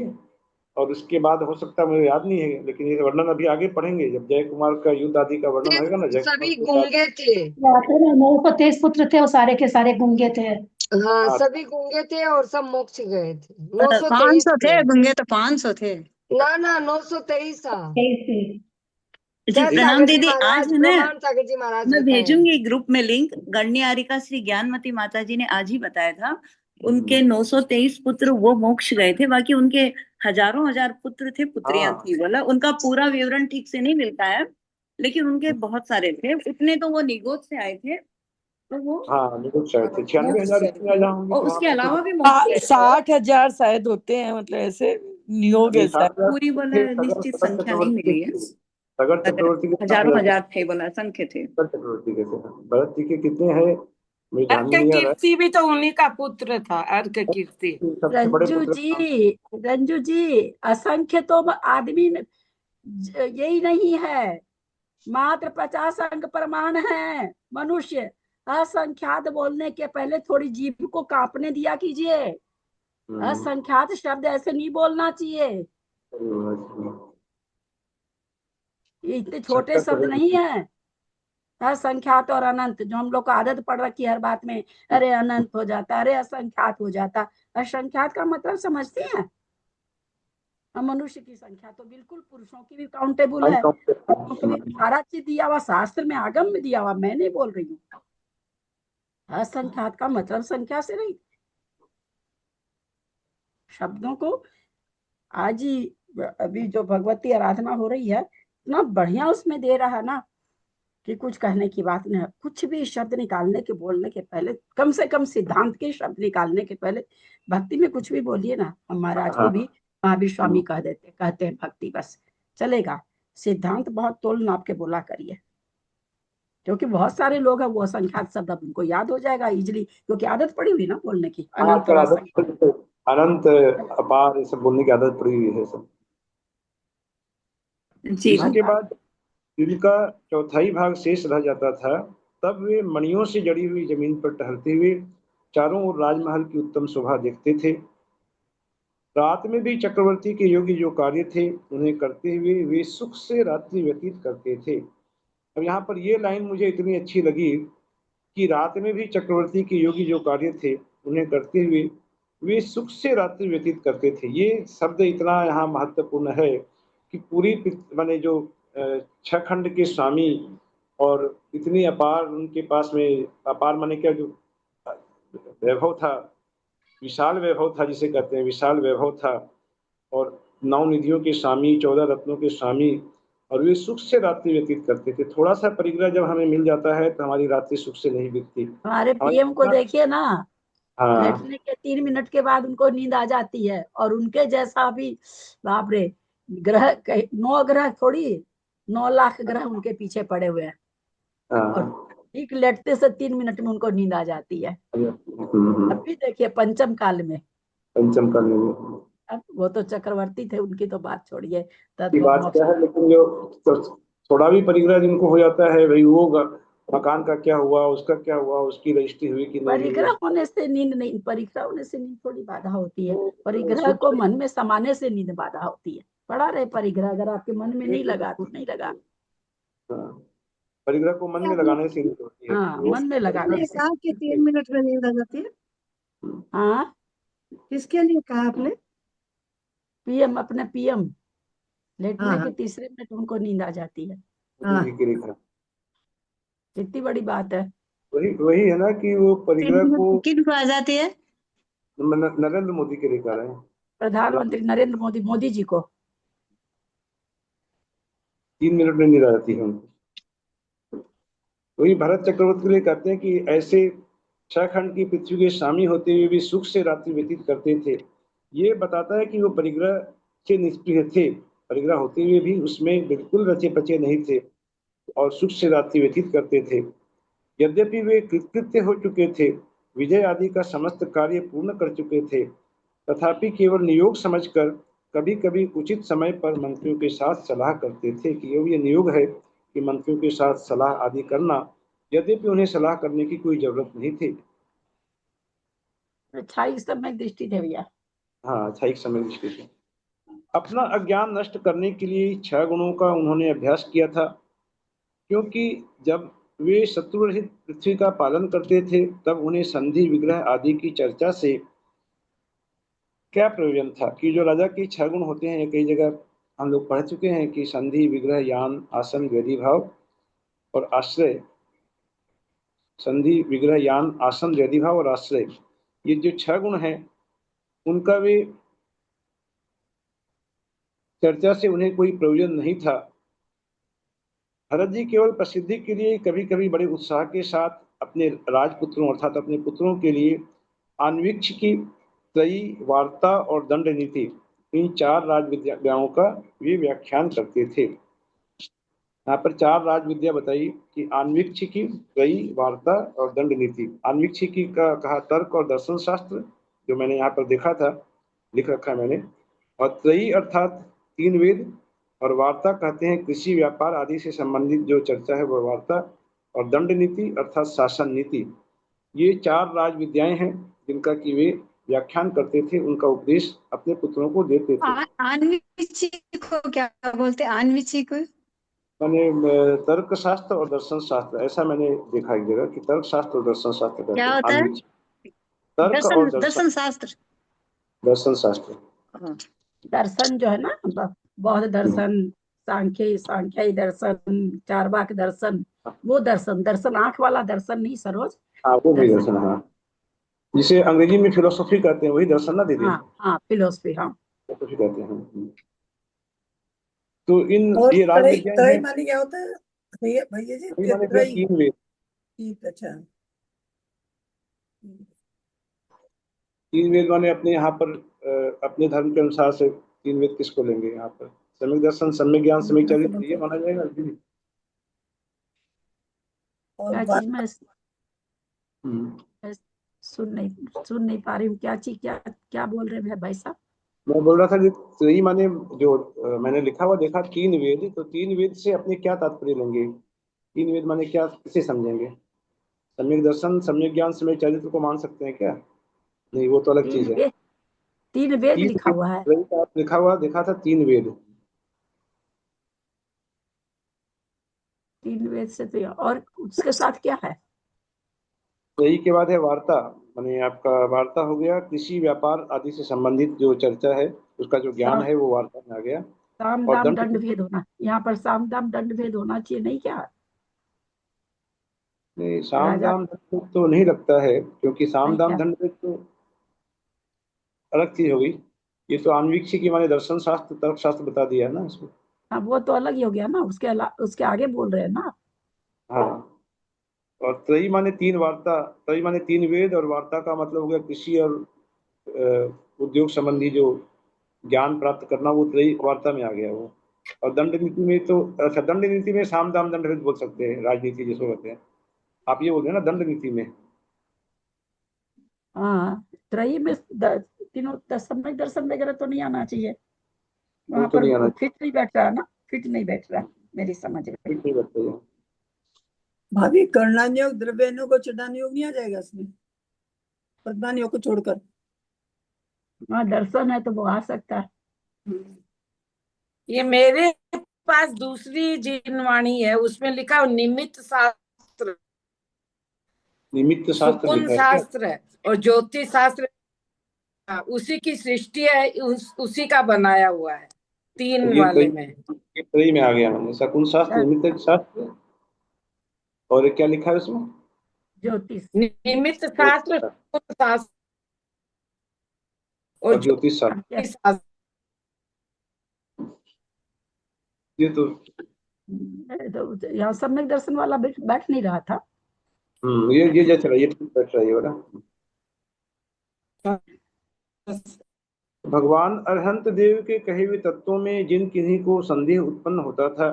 और उसके बाद हो सकता है मुझे याद नहीं है, लेकिन ये वर्णन अभी आगे पढ़ेंगे जब जय कुमार का युद्ध आदि का वर्णन होगा ना। जय सभी कुमार गूंगे थे। बात है ना, 923 पुत्र थे और सारे के सारे गूंगे थे। हाँ, हाँ, सभी गूंगे थे और सब मोक्ष गए थे। 500 923 थे गूंगे, तो 500 थे। ना 923 था। 23 थे। जी जय प्रणाम सागर जी दीदी। आज महाराज, है ना, प्रणाम सागर जी महाराज मैं बताएं। भेजूंगी ग्रुप में लिंक। गणनियारिका श्री ज्ञानमती माता जी ने आज ही बताया था, उनके 923 पुत्र वो मोक्ष गए थे, बाकी उनके हजारों हजार पुत्र थे, पुत्रियां हाँ। थी। बोला उनका पूरा विवरण ठीक से नहीं मिलता है, लेकिन उनके बहुत सारे थे। उतने तो वो निगोद से आए थे, तो वो हाँ निकुट शायद थे, 96,000 इतने आ जाएंगे। और उसके अलावा भी मोक्ष गए थे। 60,000 शायद होते हैं, मतलब ऐसे नियोग है शायद। पूरी बोले निश्चित संख्या नहीं मिली है। सगर चक्रवर्ती के हजारों हजार थे, बोला संख्य थे। सगर चक्रवर्ती के थे। भरत जी के कितने हैं मुझे ध्यान अर्क में नहीं आ रहा कीर्ति भी तो उन्हीं का पुत्र था, अर्क कीर्ति। है। सबसे बड़े पुत्र रंजू जी असंख्य तो आदमी यही नहीं है, मात्र 50 अंक प्रमाण है मनुष्य। असंख्यात बोलने के पहले थोड़ी जीभ को कांपने दिया कीजिए। असंख्यात शब्द ऐसे नहीं बोलना चाहिए, ये इतने छोटे शब्द नहीं है। असंख्यात और अनंत, जो हम लोग को आदत पड़ रखी है हर बात में, अरे अनंत हो जाता, अरे असंख्यात हो जाता। असंख्यात का मतलब समझते हैं? मनुष्य की संख्या तो बिल्कुल पुरुषों की भी काउंटेबल है। सारा चीज दिया हुआ शास्त्र में, आगम में दिया हुआ, मैं नहीं बोल रही हूँ। असंख्यात का मतलब संख्या से नहीं, शब्दों को। आज ही अभी जो भगवती आराधना हो रही है, इतना बढ़िया उसमें दे रहा है ना कि कुछ कहने की बात नहीं है। कुछ भी शब्द निकालने के, बोलने के पहले, कम से कम सिद्धांत के शब्द निकालने के पहले भक्ति में कुछ भी बोलिए ना। हम महाराज को भी महावीर स्वामी कहते हैं भक्ति बस चलेगा, सिद्धांत बहुत तोल नाप के बोला करिए, क्योंकि बहुत सारे लोग हैं वो असंख्यात शब्द अब उनको याद हो जाएगा इजिली, क्योंकि आदत पड़ी हुई ना बोलने की। अनंत अपार ये सब बोलने की आदत पड़ी हुई है सब। इसके बाद जिनका चौथाई भाग शेष रह जाता था, तब वे मणियों से जड़ी हुई जमीन पर टहलते हुए चारों ओर राजमहल की उत्तम शोभा देखते थे। रात में भी चक्रवर्ती के योगी जो कार्य थे उन्हें करते हुए वे सुख से रात्रि व्यतीत करते थे। अब यहाँ पर ये लाइन मुझे इतनी अच्छी लगी कि रात में भी चक्रवर्ती के योगी जो कार्य थे उन्हें करते हुए वे सुख से रात्रि व्यतीत करते थे। ये शब्द इतना यहाँ महत्वपूर्ण है कि पूरी माने जो 6 खंड के स्वामी और इतनी अपार उनके पास में, अपार माने क्या, जो वैभव था, विशाल वैभव था जिसे कहते हैं, विशाल वैभव था, और 9 निधियों के स्वामी, 14 रत्नों के स्वामी, और वे सुख से रात्रि व्यतीत करते थे। थोड़ा सा परिग्रह जब हमें मिल जाता है तो हमारी रात्रि सुख से नहीं बीतती। हमारे पीएम को देखिए ना, हाँ, लेटने के 3 मिनट के बाद उनको नींद आ जाती है, और उनके जैसा भी बाप रे, ग्रह 9 ग्रह थोड़ी, 9 लाख ग्रह उनके पीछे पड़े हुए हैं, और हाँ, ठीक लेटते से 3 मिनट में उनको नींद आ जाती है। अब भी देखिए पंचम काल में, पंचम काल में अब वो तो चक्रवर्ती थे, उनकी तो बात छोड़िए, की बात क्या है, लेकिन जो थोड़ा भी परिग्रह जिनको हो जाता है भाई, वो मकान का क्या हुआ, उसका क्या हुआ, उसकी रजिस्ट्री हुई कि नहीं, परिग्रह होने से नींद नहीं, परिग्रह होने से नींद थोड़ी बाधा होती है, परिग्रह को मन में समाने से नींद बाधा होती है। पड़ा रहे परिग्रह, अगर आपके मन में नहीं लगा तो नहीं लगा। परिग्रह को मन में लगाने से नींद होती है। हाँ, मन में लगाने से। कहा कि 3 मिनट में नींद आ जाती है। हाँ, किसके लिए कहा आपने? पीएम, अपने पीएम लेटने हाँ, के तीसरे मिनट उनको नींद आ जाती है। हाँ। कितनी बड़ी बात है। वही है ना कि वो परिग्रह को किनको आ जाती है? नरेंद्र मोदी के लिए कह रहे हैं, प्रधानमंत्री नरेंद्र मोदी, मोदी जी को 3 मिनट में नींद आ जाती है उनको। वही भरत चक्रवर्ती के लिए कहते हैं कि ऐसे 6 खंड की पृथ्वी के स्वामी होते हुए भी सुख से रात्रि व्यतीत करते थे। ये बताता है कि वो परिग्रह से निष्क्रिय थे, परिग्रह होते हुए भी उसमें बिल्कुल रचे पचे नहीं थे और सुख से रात्रि व्यतीत करते थे। यद्यपि वे कृतकृत्य हो चुके थे, विजय आदि का समस्त कार्य पूर्ण कर चुके थे, तथापि केवल नियोग समझकर कभी कभी उचित समय पर मंत्रियों के साथ सलाह करते थे कि ये नियोग है कि मंत्रियों के साथ सलाह आदि करना, यद्यपि उन्हें सलाह करने की कोई जरूरत नहीं थी। अच्छा, इस समय दृष्टि थे भैया। हाँ, अच्छा, एक समय दृष्टि थी। अपना अज्ञान नष्ट करने के लिए 6 गुणों का उन्होंने अभ्यास किया था, क्योंकि जब वे शत्रु रहित पृथ्वी का पालन करते थे तब उन्हें संधि विग्रह आदि की चर्चा से क्या प्रयोजन था। कि जो राजा के 6 गुण होते हैं, ये कई जगह हम लोग पढ़ चुके हैं कि संधि विग्रह यान आसन व्यधि भाव और आश्रय, संधि विग्रह यान आसन व्यधि भाव और आश्रय, ये जो 6 गुण हैं उनका वे चर्चा से उन्हें कोई प्रयोजन नहीं था। भरत जी केवल प्रसिद्धि के लिए कभी कभी बड़े उत्साह के साथ अपने राजपुत्रों अर्थात अपने पुत्रों के लिए आन्वीक्ष की त्रयी, वार्ता और दंड नीति, इन 4 राजविद्याओं का वे व्याख्यान करते थे। यहाँ पर 4 राजविद्या बताई कि आन्वीक्षिकी, त्रयी, वार्ता और दंड नीति। आन्वीक्षिकी का कहा तर्क और दर्शन शास्त्र, जो मैंने यहाँ पर देखा था, लिख रखा है मैंने, और त्रयी अर्थात 3 वेद, और वार्ता कहते हैं कृषि व्यापार आदि से संबंधित जो चर्चा है वह वार्ता, और दंड नीति अर्थात शासन नीति। ये 4 राजविद्याएं हैं जिनका कि वे व्याख्यान करते थे, उनका उपदेश अपने पुत्रों को देते थे। आन्वीक्षी को क्या बोलते हैं? आन्वीक्षी को मैंने तर्क शास्त्र और दर्शन शास्त्र, ऐसा मैंने देखा एक जगह कि तर्क शास्त्र और दर्शन शास्त्र कहते क्या हैं। होता है? तर्क और दर्शन शास्त्र। दर्शन शास्त्र, दर्शन जो है ना, बौद्ध दर्शन, सांख्यी दर्शन, चार्वाक दर्शन, वो दर्शन, दर्शन आंख वाला दर्शन नहीं सरोज। हाँ, वो भी दर्शन, हाँ, जिसे अंग्रेजी में फिलोसॉफी कहते हैं, वही दर्शन ना दीदी? हाँ, फिलोसफी, हाँ, फिलोसॉफी कहते हैं। तो इन और ये राजविद्याएं त्रय हैं। माने क्या होता है भैया भैया जी? माने त्रय, 3 वेद। ठीक, अच्छा। 3 वेद माने अपने यहाँ पर अपने धर्म के अनुसार से 3 वेद किसको लेंगे यहाँ पर? सम्यक दर्शन, सम्यक ज्ञान, सम्यक चरित्र, ये माना जाएगा दीदी? क्या चीज मैं सुन नहीं पा रही हूँ। क्या चीज, क्या बोल रहे हैं भाई साहब? मैं बोल रहा था कि त्रयी माने जो मैंने लिखा हुआ देखा 3 वेद, तो 3 वेद से अपने क्या तात्पर्य लेंगे? 3 वेद माने क्या, किसे समझेंगे? सम्यक दर्शन, सम्यक ज्ञान, सम्यक चरित्र को मान सकते हैं क्या? नहीं, वो तो अलग चीज है। 3 वेद लिखा हुआ है, लिखा हुआ देखा था 3 वेद। 3 वेद से तो, और उसके साथ क्या है? त्रयी के बाद है वार्ता, माने आपका वार्ता हो गया, कृषि व्यापार आदि से संबंधित जो चर्चा है उसका जो ज्ञान है वो वार्ता में आ गया। साम और दाम दंड दंड भेद होना, यहाँ पर साम दाम दंड भेद होना चाहिए नहीं क्या? नहीं, साम राजा दाम दंड तो नहीं लगता है, क्योंकि साम नहीं दाम क्या? दंड तो अलग चीज हो गई। ये तो आन्वीक्षी की माने दर्शन शास्त्र तर्क शास्त्र बता दिया है ना इसमें। हाँ वो तो अलग ही हो गया ना, उसके आगे बोल रहे हैं ना। हाँ, और त्रयी माने तीन वार्ता, त्रयी माने तीन वेद, और वार्ता का मतलब हो गया कृषि और उद्योग संबंधी जो ज्ञान प्राप्त करना, वो त्रयी वार्ता में आ गया वो। और दंड नीति में तो, अच्छा दंड नीति में साम दाम दंड भेद बोल सकते हैं, राजनीति जिसको कहते हैं। आप ये बोल रहे हैं ना दंड नीति में। हाँ त्रयी में तीनों सम्यक दर्शन वगैरह तो नहीं आना चाहिए वो वहां तो पर, नहीं आना फिट नहीं बैठ रहा ना, फिट नहीं बैठ रहा मेरी समझ में। चाहिए, नहीं बैठते हैं। भाभी कर्णानियोग द्रव्यानुयोग को चटानुयोग नहीं आ जाएगा इसमें, प्रधानियोग को छोड़कर? हाँ दर्शन है तो वो आ सकता है। ये मेरे पास दूसरी जिनवाणी है, उसमें लिखा है निमित्त शास्त्र, निमित्त शास्त्र सुकुन लिखा है क्या? शास्त्र और ज्योतिष शास्त्र। हाँ, उसी की सृष्टि है, उसी का बनाया हुआ है तीन ये वाले में। त्रयी में आ गया, मैंने शकुन शास्त्र, निमित्त शास्त्र, और क्या लिखा है उसमें? ज्योतिष निमित्त शास्त्र, सुकुन शास्त्र और और ज्योतिष शास्त्र। ज्योतिष शास्त्र। ये तो यहाँ सम्यक दर्शन वाला बैठ नहीं रहा था। ये जैसे रहा, ये ठीक बैठ रहा है ये वाला। भगवान अरहंत देव के कहे हुए तत्वों में जिन किन्हीं को संदेह उत्पन्न होता था,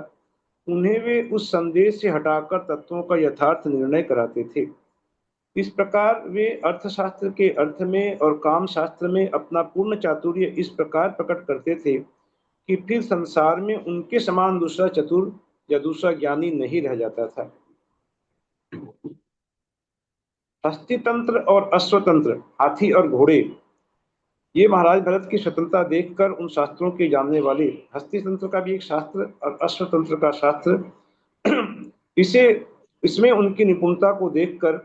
उन्हें वे उस संदेह से हटाकर तत्वों का यथार्थ निर्णय कराते थे। इस प्रकार वे अर्थशास्त्र के अर्थ में और काम शास्त्र में अपना पूर्ण चातुर्य इस प्रकार प्रकट करते थे कि फिर संसार में उनके समान दूसरा चतुर या दूसरा ज्ञानी नहीं रह जाता था। हस्तितंत्र और अश्वतंत्र, हाथी और घोड़े, ये महाराज भरत की स्वतंत्रता देखकर उन शास्त्रों के जानने वाले, हस्तितंत्र का भी एक शास्त्र और अश्वतंत्र का शास्त्र, इसमें उनकी निपुणता को देखकर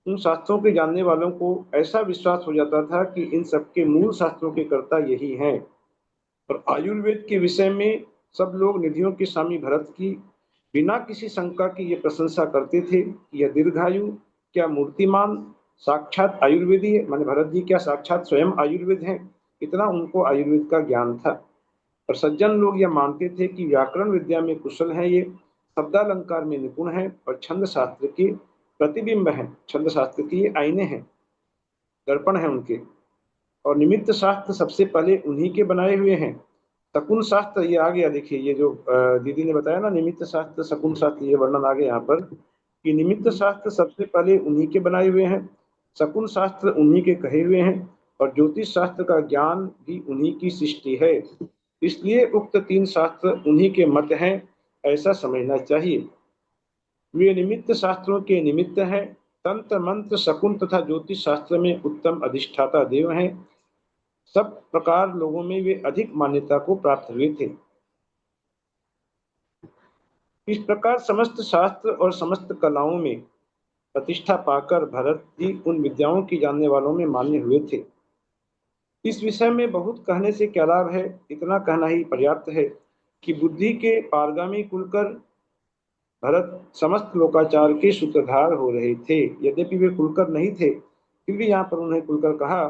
उन शास्त्रों के जानने वालों को ऐसा विश्वास हो जाता था कि इन सबके मूल शास्त्रों के कर्ता यही हैं। और आयुर्वेद के विषय में सब लोग निधियों के स्वामी भरत की बिना किसी शंका की ये प्रशंसा करते थे कि यह दीर्घायु, क्या मूर्तिमान साक्षात आयुर्वेदी है, माने भरत जी क्या साक्षात स्वयं आयुर्वेद हैं, इतना उनको आयुर्वेद का ज्ञान था। और सज्जन लोग यह मानते थे कि व्याकरण विद्या में कुशल है, ये शब्दालंकार में निपुण है और छंद शास्त्र के प्रतिबिंब है, छंद शास्त्र के ये आईने हैं, दर्पण है उनके। और निमित्त शास्त्र सबसे पहले उन्हीं के बनाए हुए हैं। शकुन शास्त्र ये आ गया, देखिए ये जो दीदी ने बताया ना, निमित्त शास्त्र शकुन शास्त्र, ये वर्णन आ गया यहाँ पर कि निमित्त शास्त्र सबसे पहले उन्हीं के बनाए हुए हैं, शकुन शास्त्र उन्हीं के कहे हुए हैं, और ज्योतिष शास्त्र का ज्ञान भी उन्हीं की सृष्टि है। इसलिए उक्त तीन शास्त्र उन्हीं के मत हैं, ऐसा समझना चाहिए। वे निमित्त शास्त्रों के निमित्त हैं। तंत्र मंत्र शकुन तथा ज्योतिष शास्त्र में उत्तम अधिष्ठाता देव हैं। सब प्रकार लोगों में वे अधिक मान्यता को प्राप्त हुए थे। इस प्रकार समस्त शास्त्र और समस्त कलाओं में प्रतिष्ठा पाकर भरत जी उन विद्याओं की जानने वालों में मान्य हुए थे। इस विषय में बहुत कहने से क्या लाभ है, इतना कहना ही पर्याप्त है कि बुद्धि के पारगामी कुलकर भरत समस्त लोकाचार के सूत्रधार हो रहे थे। यद्यपि वे कुलकर नहीं थे, फिर भी यहाँ पर उन्हें कुलकर कहा।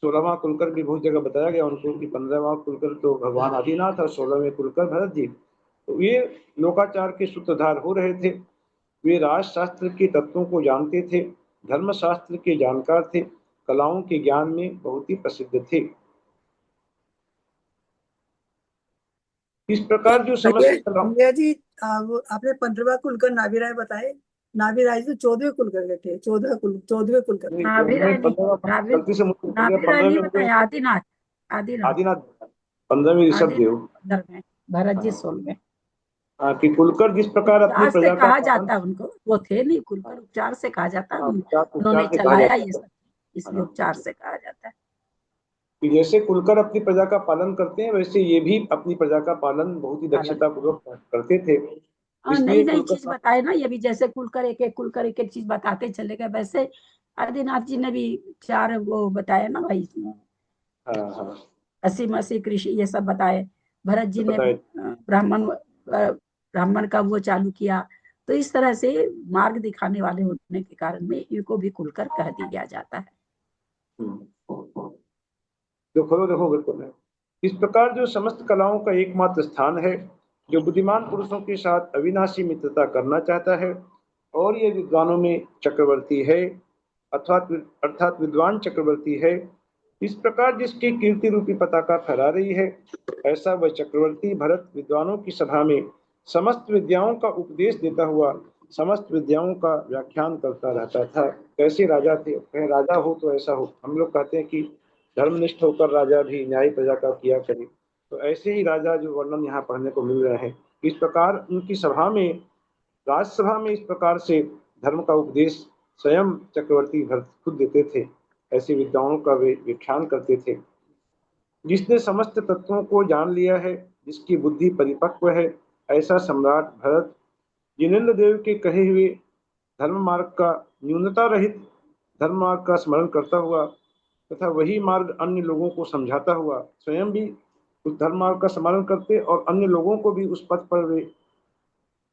16वां कुलकर भी बहुत जगह बताया गया उनको कि 15वां कुलकर तो भगवान आदिनाथ और 16वें कुलकर भरत जी। तो ये लोकाचार के सूत्रधार हो रहे थे। वे राजशास्त्र के तत्वों को जानते थे, धर्मशास्त्र के जानकार थे, कलाओं के ज्ञान में बहुत ही प्रसिद्ध थे। इस प्रकार जो समस्त भैया जी, आपने 15वां कुलकर नाभिराय बताए, नाभिराय तो 14वें कुलकर के थे, 14वें कुलकर। आदिनाथ, आदिनाथ 15वें ऋषभ देव, भरत जी 16वें। कि कुलकर जिस प्रकार अपनी प्रजा का कहा जाता है उनको, वो थे नहीं कुलकर, उपचार से कहा जाता है, उन्होंने चलाया ये सब, इसलिए उपचार से कहा जाता है। कि जैसे कुलकर अपनी प्रजा का पालन करते हैं, वैसे ये भी अपनी प्रजा का पालन बहुत ही दक्षता पूर्वक करते थे। नई नई चीज बताए ना, ये भी जैसे कुलकर एक एक चीज बताते चले गए, वैसे आदिनाथ जी ने भी 4 वो बताया ना भाई इसमें। हाँ। असी मसी कृषि ये सब बताए। भरत जी ने ब्राह्मण का वो चालू किया। तो इस तरह से मार्ग दिखाने वाले होने के कारण में इनको भी खुलकर कह दिया जाता है। देखो बिल्कुल। इस प्रकार जो समस्त कलाओं का एकमात्र स्थान है, जो बुद्धिमान पुरुषों के साथ अविनाशी मित्रता करना चाहता है, और ये विद्वानों में चक्रवर्ती है, अर्थात विद्वान चक्रवर्ती है। इस प्रकार जिसकी कीर्ति रूपी पताका फहरा रही है, ऐसा वह चक्रवर्ती भरत विद्वानों की सभा में समस्त विद्याओं का उपदेश देता हुआ समस्त विद्याओं का व्याख्यान करता रहता था। कैसे राजा थे, कहीं राजा हो तो ऐसा हो। हम लोग कहते हैं कि धर्मनिष्ठ होकर राजा भी न्याय प्रजा का किया करे, तो ऐसे ही राजा जो वर्णन यहाँ पढ़ने को मिल रहे हैं। इस प्रकार उनकी सभा में, राजसभा में इस प्रकार से धर्म का उपदेश स्वयं चक्रवर्ती भरत खुद देते थे। ऐसे विद्वानों का वे व्याख्यान करते थे। जिसने समस्त तत्वों को जान लिया है, जिसकी बुद्धि परिपक्व है, ऐसा सम्राट भरत जिनेन्द्र देव के कहे हुए धर्म मार्ग का न्यूनता रहित धर्म मार्ग का स्मरण करता हुआ तथा वही मार्ग अन्य लोगों को समझाता हुआ स्वयं भी उस धर्म मार्ग का स्मरण करते और अन्य लोगों को भी उस पथ पर वे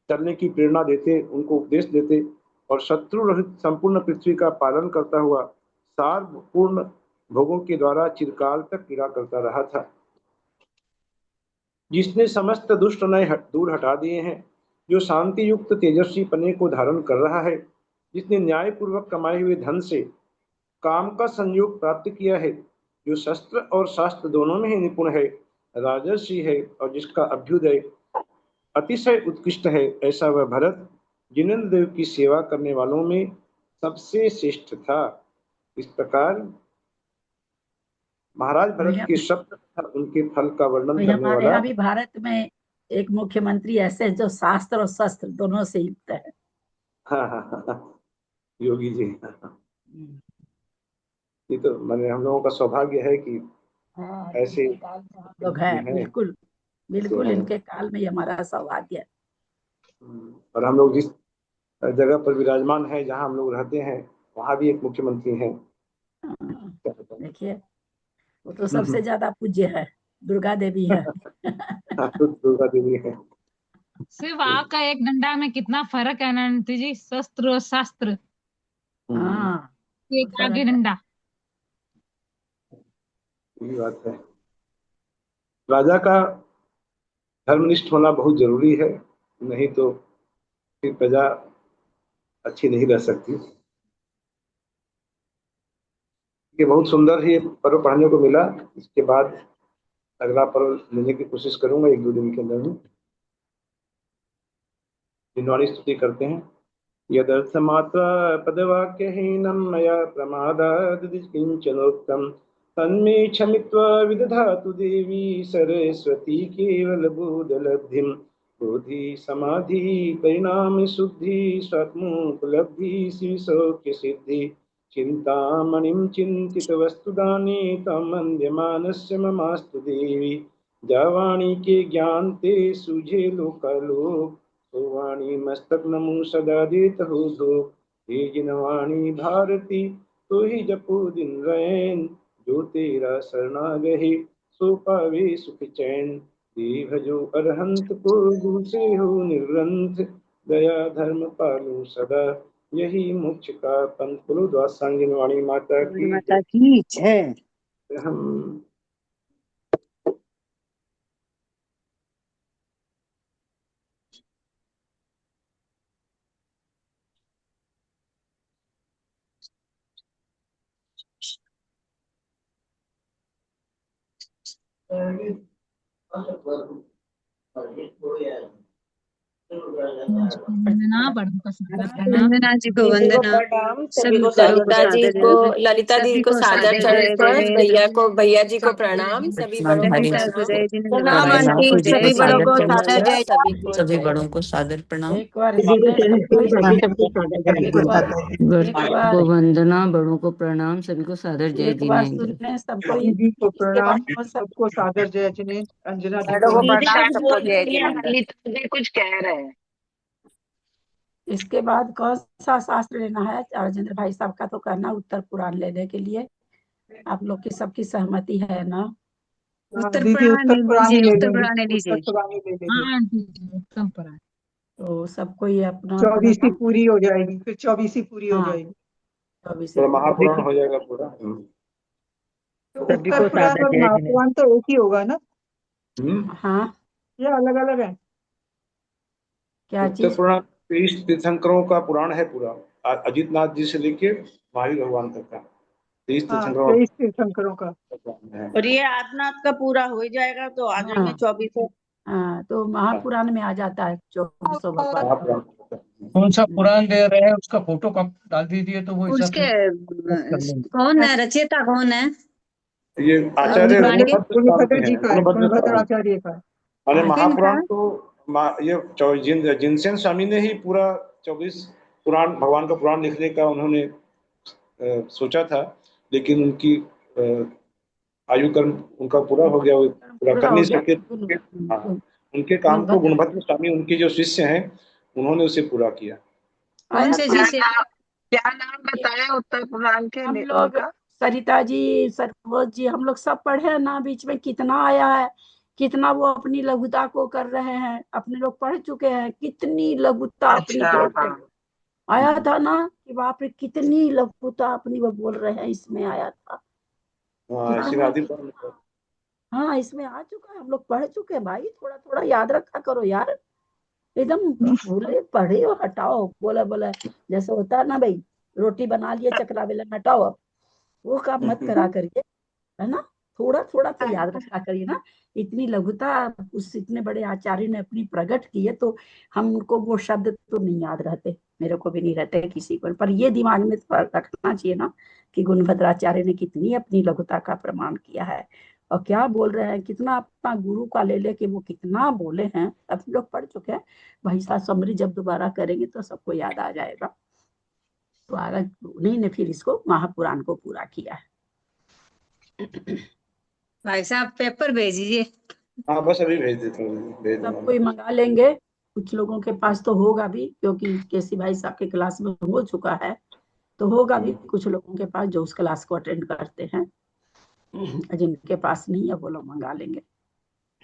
चलने की प्रेरणा देते, उनको उपदेश देते, और शत्रु रहित संपूर्ण पृथ्वी का पालन करता हुआ सारपूर्ण भोगों के द्वारा चिरकाल तक क्रीड़ा करता रहा था। जिसने समस्त दुष्ट नए दूर हटा दिए हैं, जो शांति युक्त तेजस्वी पने को धारण कर रहा है, जिसने न्याय पूर्वक कमाए हुए धन से काम का संयोग प्राप्त किया है, जो शस्त्र और शास्त्र दोनों में ही निपुण है, राजर्षि है, और जिसका अभ्युदय अतिशय उत्कृष्ट है, ऐसा वह भरत जिनेन्द्र देव की सेवा करने वालों में सबसे श्रेष्ठ था। इस प्रकार महाराज भरत के शब्द तथा उनके फल का वर्णन करने हमारे वाला अभी भारत में एक मुख्यमंत्री ऐसे जो शास्त्र और शस्त्र दोनों से युक्त है। हाँ, योगी जी। ये तो मैंने हम लोगों का सौभाग्य है कि ऐसे लोग हैं। बिल्कुल बिल्कुल, इनके काल में हमारा सौभाग्य है। और हम लोग जिस जगह पर विराजमान है, जहाँ हम लोग रहते हैं, वहाँ भी एक मुख्यमंत्री हैं। देखिए, वो तो सबसे ज्यादा पूज्य है, दुर्गा देवी है। दुर्गा देवी है। सिर्फ आग का एक डंडा में कितना फर्क है ना जी, शस्त्र और शास्त्र। हाँ, एक आगे डंडा। यही बात है। राजा का धर्मनिष्ठ होना बहुत जरूरी है, नहीं तो फिर प्रजा अच्छी नहीं रह सकती। ये बहुत सुंदर ही पर्व पढ़ने को मिला। इसके बाद अगला पर्व लेने की कोशिश करूंगा 1-2 दिन के अंदर में। जिनवाणी स्तुति करते हैं। यदर्थमात्रा पदवाक्यहीनं मया प्रमादात् किंचनोक्तं तन्मे क्षमित्वा विदधातु देवी सरस्वती केवलबोधलब्धिं। बोधि समाधि परिणाम शुद्धि स्वात्मोपलब्धि शिवसौख्य सिद्धि। चिंतामणिं चिन्तितवस्तुदाने तं वन्द्यमानस्य ममास्तु देवी। जावाणी के ज्ञान ते सूझे लोकालोक वाणी मस्तक नमो सदा देत हो धो। हे जिनवाणी भारती तो ही जपो दिन रैन। जो तेरा शरणा गहे सो पावे सुख चैन। भजो अरहंत को दूसरे हो निरंत। दया धर्म पालो सदा यही मोक्ष का पंथ। बोलो द्वादशांग जिनवाणी माता की जय। हम वंदना बड़ों का सादर प्रणाम। वंदना जी को वंदना। सभी को ललिता जी को, ललिता दीदी को सादर चरण स्पर्श। भैया जी को प्रणाम। सभी बड़ों को प्रणाम आंटी। सभी बड़ों को सादर जय। सभी बड़ों को सादर प्रणाम। एक बार वंदना, बड़ों को प्रणाम, सभी को सादर जय जिनेंद्र। सबको सादर जय जिनेंद्र। अंजना को प्रणाम, सबको जय जिनेंद्र। कुछ कह रहे हैं। इसके बाद कौन सा शास्त्र लेना है? राजेंद्र भाई साहब का तो कहना उत्तर पुराण लेने के लिए। आप लोग की सबकी सहमति है ना? उत्तर दीदी पुराण उत्तर ले पुराण ही लीजिए, ले उत्तर लेंगे, पुराण ले उत्तर लीजिए। पुराण ही ले लेंगे। हाँ उत्तम पुराण। तो सबको ये अपना 24 पूरी हो जाएगी, फिर 24 पूरी हो हाँ जाएगी। 24 पूरा महापुराण हो जाएगा पूरा। तो सभी उत्तर को पुराण सादर और जय जिनेंद्र। महापुराण तो एक ही होगा ना, हाँ या अलग अलग है? क्या उत्तर चीज? पुराण 23 तीर्थंकरों का पुराण है पूरा, अजित नाथ जी से लेके महावीर भगवान तक का 23 हाँ, तीर्थंकरों 23 तीर्थंकरों का। है। और ये आत्मनाथ का पूरा हो ही जाएगा तो आ जाएंगे 24। हाँ तो महापुराण में आ जाता है 24 भगवान का। महापुराण कौन सा पुराण दे रहे हैं उसका फोटो कब डाल दीजिए तो वो हिसाब उसके से कर लेंगे। कौन है रचयिता, कौन है? ये आचार्य पुराण के गुणभद्र स्वामी गुणभद्र जी हैं, का है, गुणभद्र गुणभद्र स्वामी। आचार्य का है। अरे किन का? महापुराण तो ये जिनसेन स्वामी ने ही पूरा 24 पुराण भगवान का पुराण लिखने का उन्होंने सोचा था, लेकिन उनकी आयु कर्म उनका पूरा हो गया, वो पूरा कर नहीं सके। हाँ, उनके काम को गुणभद्र स्वामी उनके जो शिष्य हैं उन्होंने उसे पूरा किया। कौन से जी से? क्या नाम बताया उत्तर पुराण के? हम लोग सरिता जी, सरफरोज जी, हम लोग सब पढ़े हैं ना। बीच में कितना आया है, कितना वो अपनी लघुता को कर रहे हैं। अपने लोग पढ़ चुके हैं कितनी लघुता अपनी बोल रहे हैं। आया था ना कि बाप रे कितनी लघुता अपनी वो बोल रहे हैं, इसमें आया था। हाँ इसमें आ चुका है, हम लोग पढ़ चुके हैं भाई। थोड़ा थोड़ा याद रखा करो यार, एकदम भूले पढ़े और हटाओ। बोला बोला जैसे होता है ना भाई, रोटी बना लिए चकला बेलन हटाओ, अब वो काम मत करा करिए, है ना। थोड़ा थोड़ा तो याद रखा करिए ना। इतनी लघुता उस इतने बड़े आचार्य ने अपनी प्रकट की है, तो हमको वो शब्द तो नहीं याद रहते, मेरे को भी नहीं रहते किसी को। पर ये दिमाग में तो रखना चाहिए ना कि गुणभद्राचार्य ने कितनी अपनी लघुता का प्रमाण किया है और क्या बोल रहे हैं। कितना अपना गुरु का ले लेके वो कितना बोले हैं, अब लोग पढ़ चुके हैं भाई साहब। समरी जब दोबारा करेंगे तो सबको याद आ जाएगा। तो आगे उन्हीं ने फिर इसको महापुराण को पूरा किया है। भाई साहब पेपर भेजिए। हाँ बस अभी भेज देता हूँ, भेज सब दूंगा। कोई मंगा लेंगे, कुछ लोगों के पास तो होगा भी, क्योंकि केसी भाई साहब के क्लास में हो चुका है, तो होगा भी कुछ लोगों के पास जो उस क्लास को अटेंड करते हैं। जिनके पास नहीं है वो लोग मंगा लेंगे।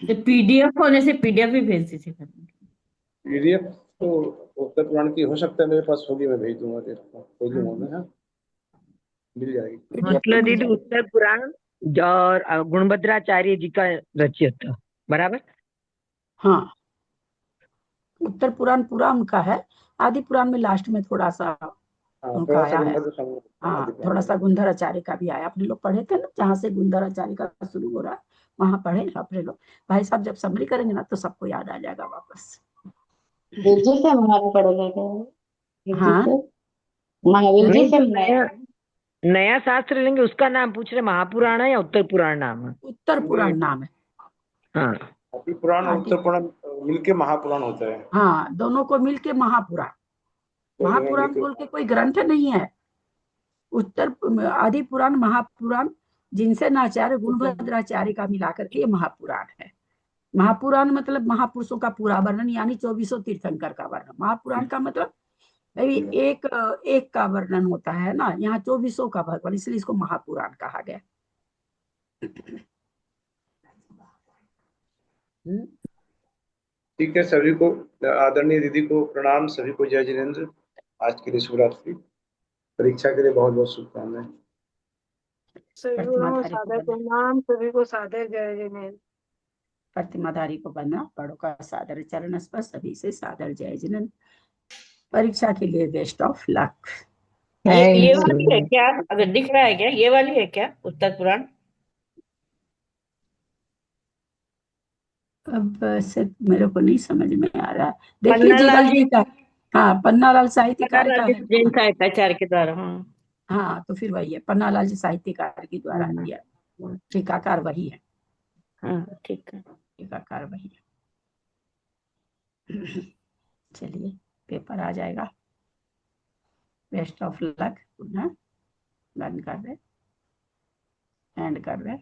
पीडीएफ होने से पीडीएफ भी भेज दीजिए। पीडीएफ तो उत्तर पुराण की हो सकता है मेरे पास होगी, मैं भेज दूंगा, भेज दूंगा मैं। हाँ मिल जाएगी। मतलब दीदी उत्तर पुराण और गुणभद्राचार्य जी का रचित था, बराबर? हाँ उत्तर पुराण पूरा उनका है। आदि पुराण में लास्ट में थोड़ा सा उनका आया है। हाँ थोड़ा सा गुंधराचार्य का भी आया। अपने लोग पढ़े थे ना, जहाँ से गुंधराचार्य का शुरू हो रहा है वहां पढ़े अपने लोग। भाई साहब जब समरी करेंगे ना तो सबको याद आ जाएगा वापस। महावीर से हमारा पड़ेगा। हाँ महावीर जी से नया शास्त्र लेंगे उसका नाम पूछ रहे, महापुराण है या उत्तर पुराण नाम है? उत्तर पुराण नाम है। हाँ आदि पुराण और उत्तर पुराण मिलके महापुराण होता है। हाँ दोनों को मिलके महापुराण। महापुराण बोल के कोई ग्रंथ नहीं है। उत्तर आदि पुराण महापुराण जिनसे नाचार्य गुणभद्राचार्य का मिलाकर के ये महापुराण है। महापुराण मतलब महापुरुषों का पूरा वर्णन, यानी 24 तीर्थंकर का वर्णन। महापुराण का मतलब भाई एक एक का वर्णन होता है ना, यहाँ 24 का भगवान, इसलिए इसको महापुराण कहा गया। ठीक है, सभी को आदरणीय दीदी को प्रणाम, सभी को जय जिनेंद्र। आज के लिए शिवरात्रि, परीक्षा के लिए बहुत बहुत शुभकामनाएं। सभी को सादर प्रणाम, सभी को सादर जय जिनेंद्र। प्रतिमाधारी को बंदना, बड़ों का सादर चरण स्पर्श, सभी से सादर जय जिनेंद्र। परीक्षा के लिए बेस्ट ऑफ लक। ये वाली है क्या? अगर दिख रहा है क्या, ये वाली है क्या उत्तर पुराण? अब से मेरे को नहीं समझ में आ रहा है, देख लीजिएगा जी का। हाँ पन्नालाल साहित्यकार का है, जैन साहित्याचार्य के द्वारा। हाँ तो फिर वही है, पन्नालाल जी साहित्यकार के द्वारा दिया। टीकाकार वही है। हाँ ठीक है, टीकाकार वही है। चलिए पेपर आ जाएगा। Best of luck. पुनः बंद कर रहे, एंड कर रहे।